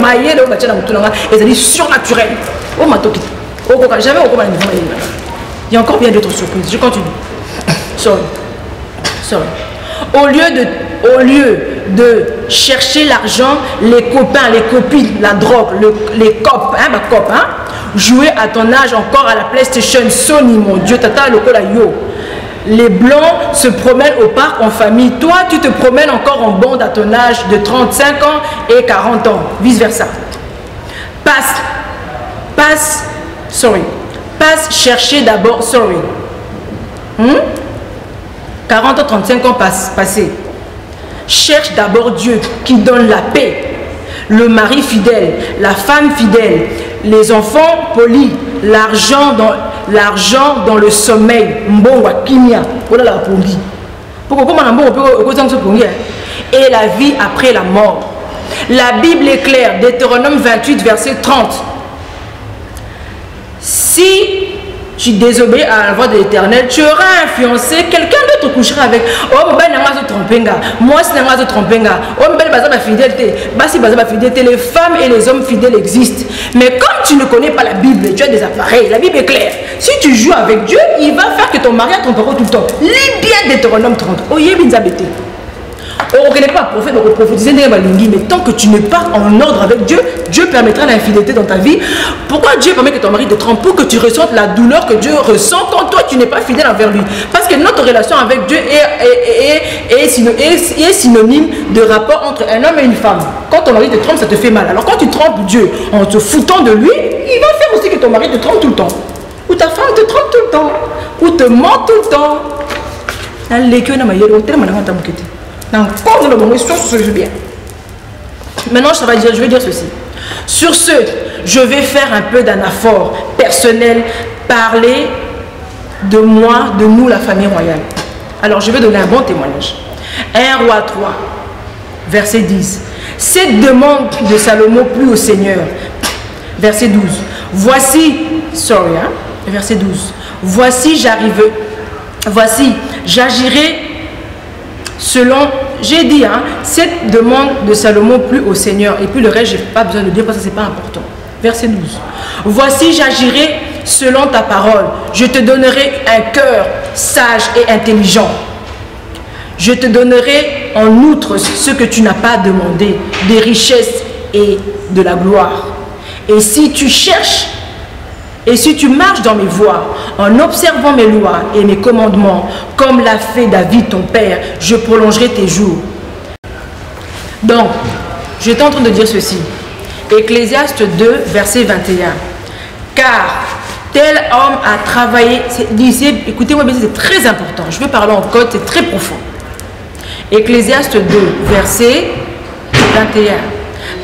Et ça dit surnaturel. Oh ma toki. Oh jamais au il y a encore bien d'autres surprises. Je continue. Sorry. Au lieu de chercher l'argent, les copains, les copines, la drogue, les copes, jouer à ton âge encore à la PlayStation, Sony, mon Dieu, tata le yo. Les blancs se promènent au parc en famille. Toi, tu te promènes encore en bande à ton âge de 35 ans et 40 ans. Vice versa. Passe chercher d'abord, 40 ans, 35 ans passés. Cherche d'abord Dieu qui donne la paix. Le mari fidèle, la femme fidèle, les enfants polis, l'argent dans le sommeil. Et la vie après la mort. La Bible est claire, Deutéronome 28, verset 30. Si tu désobéis à la voix de l'Éternel, tu auras influencé, quelqu'un d'autre couchera avec. Oh, moi, c'est un trompenga. Oh, fidélité. Les femmes et les hommes fidèles existent. Mais comme tu ne connais pas la Bible, tu as des appareils. La Bible est claire. Si tu joues avec Dieu, il va faire que ton mari trompera tout le temps. Lis bien Deutéronome 30. Oh, on ne connaît pas prophète, on prophétiser, mais tant que tu n'es pas en ordre avec Dieu, Dieu permettra l'infidélité dans ta vie. Pourquoi Dieu permet que ton mari te trompe? Pour que tu ressentes la douleur que Dieu ressent quand toi tu n'es pas fidèle envers lui. Parce que notre relation avec Dieu est synonyme de rapport entre un homme et une femme. Quand ton mari te trompe, ça te fait mal. Alors quand tu trompes Dieu en te foutant de lui, il va faire aussi que ton mari te trompe tout le temps. Ou ta femme te trompe tout le temps. Ou te ment tout le temps. Maintenant, je vais dire ceci. Sur ce, je vais faire un peu d'anaphore personnel, parler de moi, de nous, la famille royale. Alors, je vais donner un bon témoignage. 1 Roi 3, verset 10. Cette demande de Salomon plut au Seigneur. Verset 12. Verset 12. Voici, j'agirai selon, j'ai dit, cette demande de Salomon plut au Seigneur. Et puis le reste, je n'ai pas besoin de dire parce que ce n'est pas important. Verset 12. Voici, j'agirai selon ta parole. Je te donnerai un cœur sage et intelligent. Je te donnerai en outre ce que tu n'as pas demandé, des richesses et de la gloire. Et si tu cherches, et si tu marches dans mes voies, en observant mes lois et mes commandements, comme l'a fait David ton père, je prolongerai tes jours. Donc, j'étais en train de dire ceci. Ecclésiaste 2, verset 21. Car tel homme a travaillé, écoutez-moi bien, c'est très important. Je vais parler en code, c'est très profond. Ecclésiaste 2, verset 21.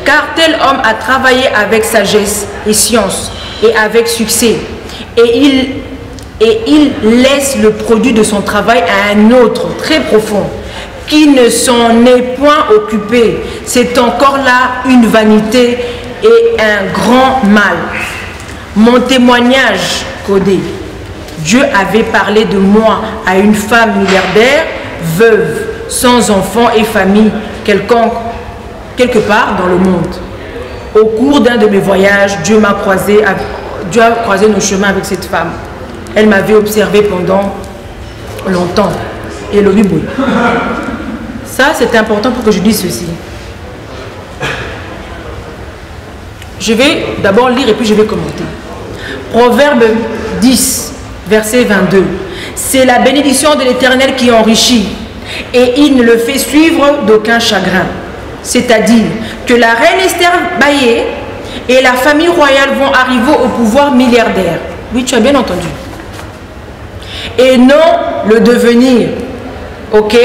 Car tel homme a travaillé avec sagesse et science et avec succès. Et il laisse le produit de son travail à un autre, très profond, qui ne s'en est point occupé. C'est encore là une vanité et un grand mal. Mon témoignage, Codé, Dieu avait parlé de moi à une femme milliardaire, veuve, sans enfant et famille quelconque, quelque part dans le monde. Au cours d'un de mes voyages, Dieu a croisé nos chemins avec cette femme. Elle m'avait observé pendant longtemps. Et le bibouille. Ça, c'est important pour que je dise ceci. Je vais d'abord lire et puis je vais commenter. Proverbe 10, verset 22. C'est la bénédiction de l'Éternel qui enrichit et il ne le fait suivre d'aucun chagrin. C'est-à-dire que la reine Esther Baye et la famille royale vont arriver au pouvoir milliardaire. Oui, tu as bien entendu. Et non le devenir. Ok?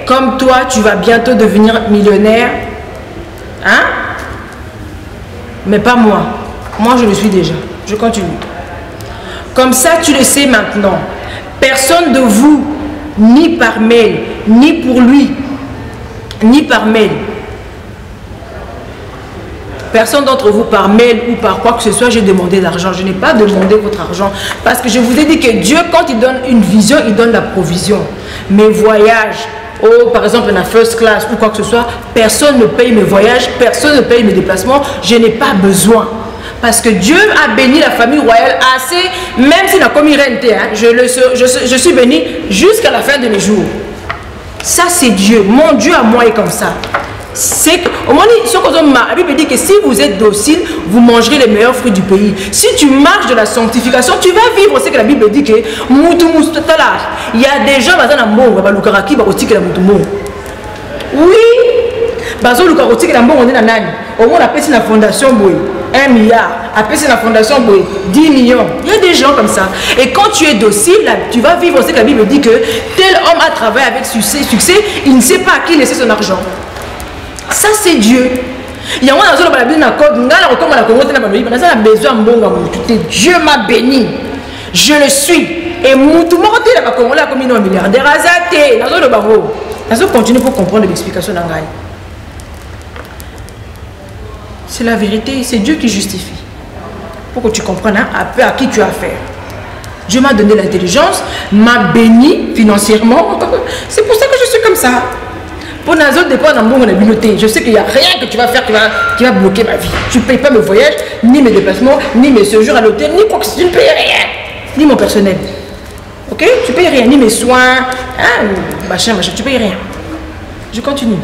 Comme toi, tu vas bientôt devenir millionnaire. Hein? Mais pas moi. Moi, je le suis déjà. Je continue. Comme ça, tu le sais maintenant. Personne de vous, ni par mail, ni pour lui, ni par mail. Personne d'entre vous par mail ou par quoi que ce soit, j'ai demandé l'argent. Je n'ai pas demandé votre argent. Parce que je vous ai dit que Dieu, quand il donne une vision, il donne la provision. Mes voyages, par exemple, en first class ou quoi que ce soit, personne ne paye mes voyages, personne ne paye mes déplacements. Je n'ai pas besoin. Parce que Dieu a béni la famille royale assez, même s'il n'a commis rien, je suis béni jusqu'à la fin de mes jours. Ça, c'est Dieu. Mon Dieu à moi est comme ça. C'est au moins, la Bible dit que si vous êtes docile, vous mangerez les meilleurs fruits du pays. Si tu marches de la sanctification, tu vas vivre. C'est que la Bible dit que il y a des gens qui sont oui, bazo lukaroti que la mbongo na nani. Au moins, appelle la fondation boy 1 milliard, appelle la fondation boy 10 millions. Il y a des gens comme ça. Et quand tu es docile, tu vas vivre. C'est que la Bible dit que tel homme a travaillé avec succès, il ne sait pas à qui laisser son argent. Ça c'est Dieu. Il y a un Dieu m'a béni. Je le suis. Et tout le monde est comme un milliardaire. Continue pour comprendre l'explication d'Angaï. C'est la vérité, c'est Dieu qui justifie. Pour que tu comprennes un peu à qui tu as affaire. Dieu m'a donné l'intelligence, m'a béni financièrement. C'est pour ça que je suis comme ça. Pour les autres dépend dans mon communauté. Je sais qu'il n'y a rien que tu vas faire qui va bloquer ma vie. Tu ne payes pas mes voyages, ni mes déplacements, ni mes séjours à l'hôtel, ni quoi que ce soit. Tu ne payes rien. Ni mon personnel. Ok? Tu ne payes rien, ni mes soins. Hein? Machin, tu ne payes rien. Je continue.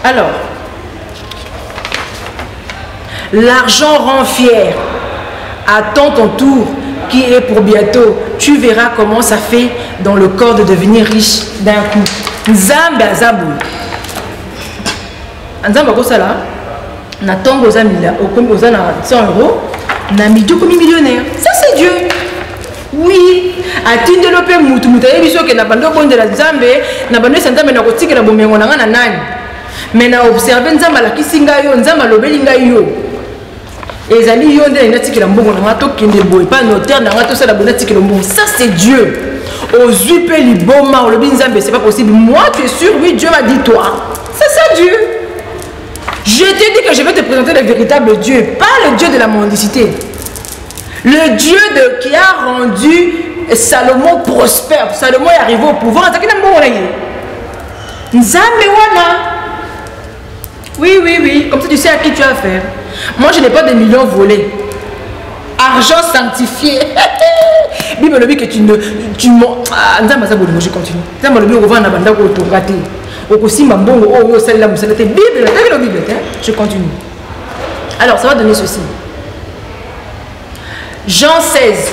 Alors, l'argent rend fier. Attends ton tour qui est pour bientôt. Tu verras comment ça fait dans le corps de devenir riche d'un coup. Nzambe azabou. Nzambe akosala na tongo za mila oza na 100 euros na midi comme millionnaire. Ça c'est Dieu. Oui, atinde lope mutu mutaye biso ke na bando bondela Nzambe na bando Nzambe na kotikela bomengo na ngana nani. Mais na observer Nzambe la kisinga yo, Nzambe lobeli ngai yo. Ezali yo nde na tikela mbongo na ngato kende boy pas notaire na ngato sala bona tikela mbongo. Ça c'est Dieu. Ozupe liboma olobi Nzambe c'est pas possible. Moi tu es sûr oui Dieu m'a dit toi. C'est ça Dieu. Je t'ai dit que je vais te présenter le véritable Dieu, pas le Dieu de la mendicité. Le Dieu qui a rendu Salomon prospère. Salomon est arrivé au pouvoir. Nzambe wana. Oui. Comme ça tu sais à qui tu as affaire. Moi je n'ai pas de millions volés. Argent sanctifié. Bible le dit que tu ne... Nzambe ça je continue. Nzambe le dit qu'on va na banda ko tongate. Okosimba mbongo oyo celle-là musalete. Bible, la Bible, je continue. Alors ça va donner ceci. Jean 16,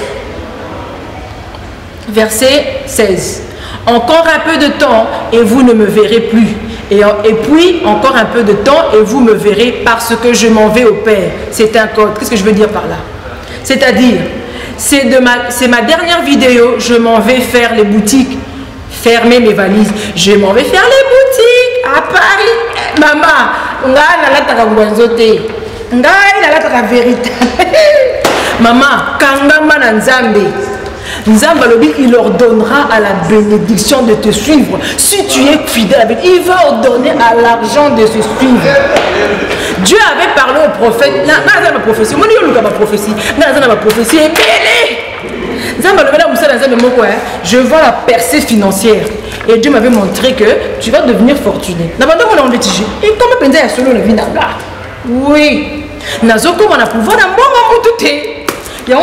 verset 16. Encore un peu de temps et vous ne me verrez plus. Et puis encore un peu de temps et vous me verrez parce que je m'en vais au Père. C'est un code. Qu'est-ce que je veux dire par là? C'est-à-dire, c'est ma dernière vidéo. Je m'en vais faire les boutiques. Fermer mes valises. Je m'en vais faire les boutiques à Paris. Maman, maman, kangama na Nzambe. Nzambe il leur donnera à la bénédiction de te suivre. Si tu es fidèle avec, il va ordonner à l'argent de se suivre. Dieu avait parlé au prophète. Je vois la percée financière. Et Dieu m'avait montré que tu vas devenir fortuné. Et comment penser à solo la vie là? Oui. Nazoko on a pouvoir na mbongo mututé. Dieu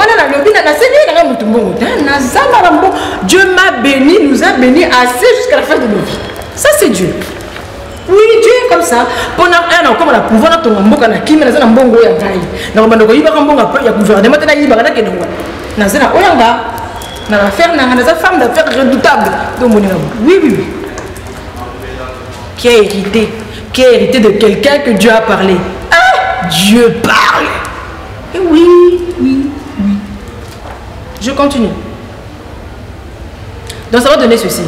m'a béni, nous a béni assez jusqu'à la fin de nos vies. Ça c'est Dieu. Oui, Dieu est comme ça. Pendant un an, comme on a pouvoir dans ton mboka na kimi na zana mbongo ya ngai. Na mbando ko yiba mbongo pa ya gouvernement na yiba na ke ndwa. Na zana oyanga. Na affaire na na femme d'affaires redoutable. Donc oui. Qui a hérité de quelqu'un que Dieu a parlé. Ah, Dieu parle. Et oui. Je continue. Donc ça va donner ceci.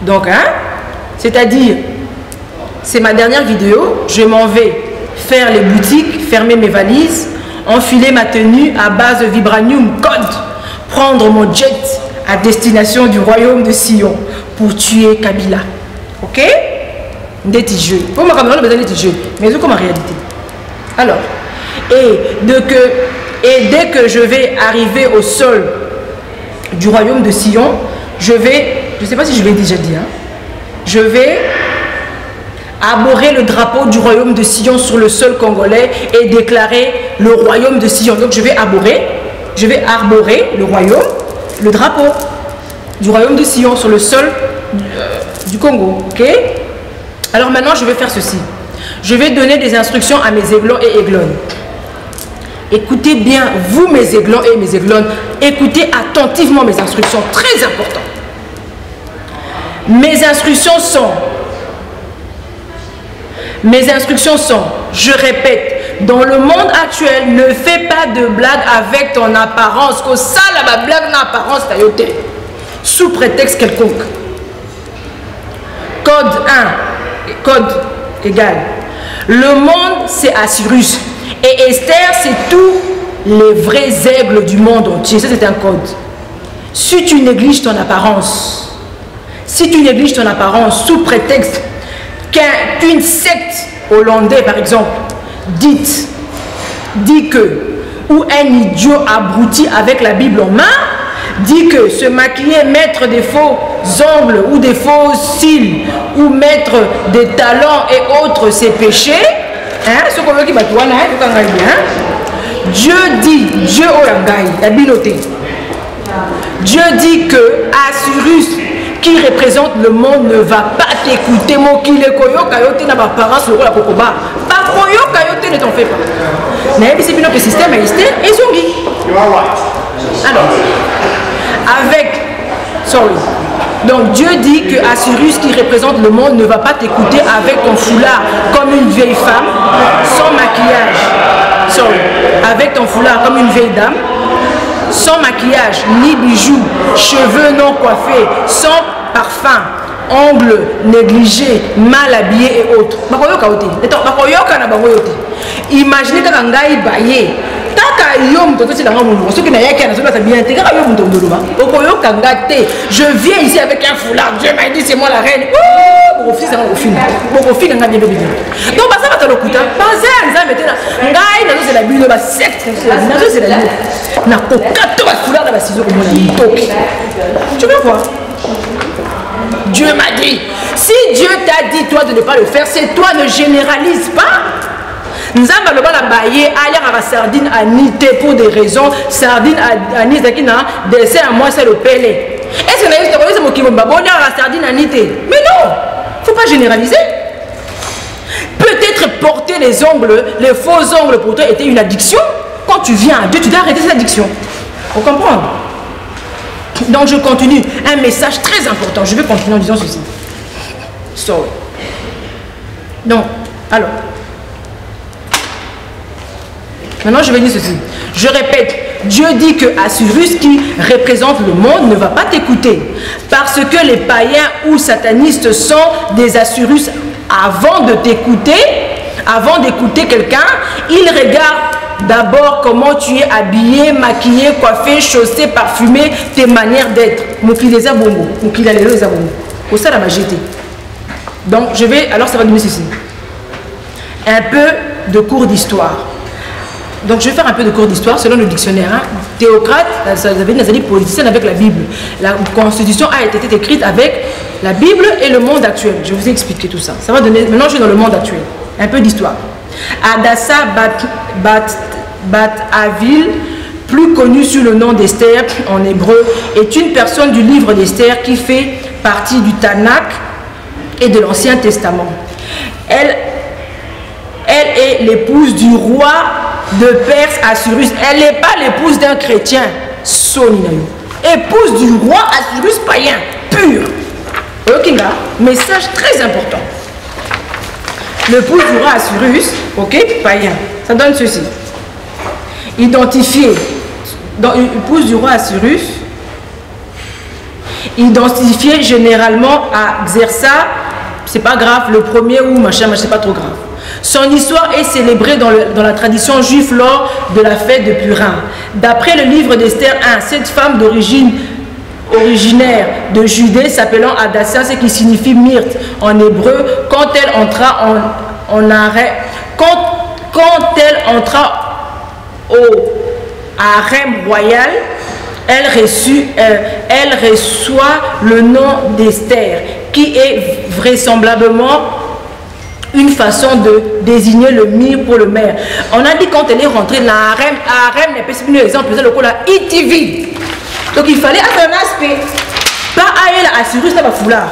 Donc, c'est-à-dire, c'est ma dernière vidéo. Je m'en vais faire les boutiques, fermer mes valises, enfiler ma tenue à base de vibranium code, prendre mon jet à destination du royaume de Sion pour tuer Kabila. Ok? Des petits jeux. Pour moi, comme besoin des petits jeux. Mais comme en réalité. Alors, et dès que je vais arriver au sol du royaume de Sion, je ne sais pas si je l'ai déjà dit, je vais arborer le drapeau du royaume de Sion sur le sol congolais et déclarer le royaume de Sion. Donc je vais arborer le drapeau du royaume de Sion sur le sol du Congo. Ok? Alors maintenant, je vais faire ceci. Je vais donner des instructions à mes aiglons et aiglonnes. Écoutez bien, vous mes aiglons et mes aiglonnes, écoutez attentivement mes instructions, très important. Mes instructions sont, je répète, dans le monde actuel, ne fais pas de blague avec ton apparence, que ça, la blague d'apparence, t'as yoté, sous prétexte quelconque. Code 1, code égal. Le monde, c'est Assyrus. Et Esther, c'est tous les vrais aigles du monde entier. Ça, c'est un code. Si tu négliges ton apparence, sous prétexte qu'une secte hollandaise, par exemple, dit que, ou un idiot abruti avec la Bible en main, dit que se maquiller, mettre des faux ongles ou des faux cils, ou mettre des talons et autres, c'est péché. Hein? Dieu dit, Dieu dit que Assyrus, qui représente le monde, ne va pas t'écouter. Ne t'en fais pas. Alors, donc Dieu dit que Assyrus, qui représente le monde, ne va pas t'écouter avec ton foulard comme une vieille femme, sans maquillage. Avec ton foulard comme une vieille dame, sans maquillage, ni bijoux, cheveux non coiffés, sans parfum, ongles négligés, mal habillés et autres. Imaginez que ngai baye je viens ici avec un foulard. Dieu m'a dit c'est moi la reine. Donc ça va te le coûter. Tu veux voir? Dieu m'a dit. Si Dieu t'a dit toi de ne pas le faire, c'est toi, ne généralise pas. Nous avons le la bailler à la sardine à nité pour des raisons. Sardine à nité qui n'a dessert à moi, c'est le pelé. Est-ce que vous avez la sardine à nité? Mais non, il ne faut pas généraliser. Peut-être porter les ongles, les faux ongles pour toi était une addiction. Quand tu viens à Dieu, tu dois arrêter cette addiction. Vous comprenez? Donc je continue. Un message très important. Je vais continuer en disant ceci. Sorry. Donc, alors. Maintenant, je vais dire ceci. Je répète, Dieu dit que Assyrus, qui représente le monde, ne va pas t'écouter. Parce que les païens ou satanistes sont des Assyrus. Avant de t'écouter, avant d'écouter quelqu'un, ils regardent d'abord comment tu es habillé, maquillé, coiffé, chaussé, parfumé, tes manières d'être. Donc, je vais, alors ça va donner ceci. Un peu de cours d'histoire. Donc je vais faire un peu de cours d'histoire selon le dictionnaire. Hein. Théocrate, ça veut dire politicien avec la Bible. La Constitution a été écrite avec la Bible et le monde actuel. Je vous ai expliqué tout ça. Ça va donner. Maintenant je suis dans le monde actuel. Un peu d'histoire. Adassa Bat-Avil, plus connu sous le nom d'Esther en hébreu, est une personne du livre d'Esther qui fait partie du Tanakh et de l'Ancien Testament. Elle est l'épouse du roi de Perse Assyrus. Elle n'est pas l'épouse d'un chrétien. Épouse du roi Assyrus païen, pur. Ok, là, message très important. L'épouse du roi Assyrus, ok, païen. Ça donne ceci. Identifié. Dans l'épouse du roi Assyrus, identifié généralement à Xerxa, c'est pas grave, le premier ou machin, c'est pas trop grave. Son histoire est célébrée dans la tradition juive lors de la fête de Purim. D'après le livre d'Esther 1, cette femme originaire de Judée, s'appelant Adassa, ce qui signifie myrte en hébreu, quand elle entra au harem royal, elle reçoit le nom d'Esther, qui est vraisemblablement une façon de désigner le mire pour le maire. On a dit quand elle est rentrée, la harem n'est pas un exemple, c'est le coup la ITV. Donc il fallait avoir un aspect. Pas à elle, Assyrus, ça va foulard.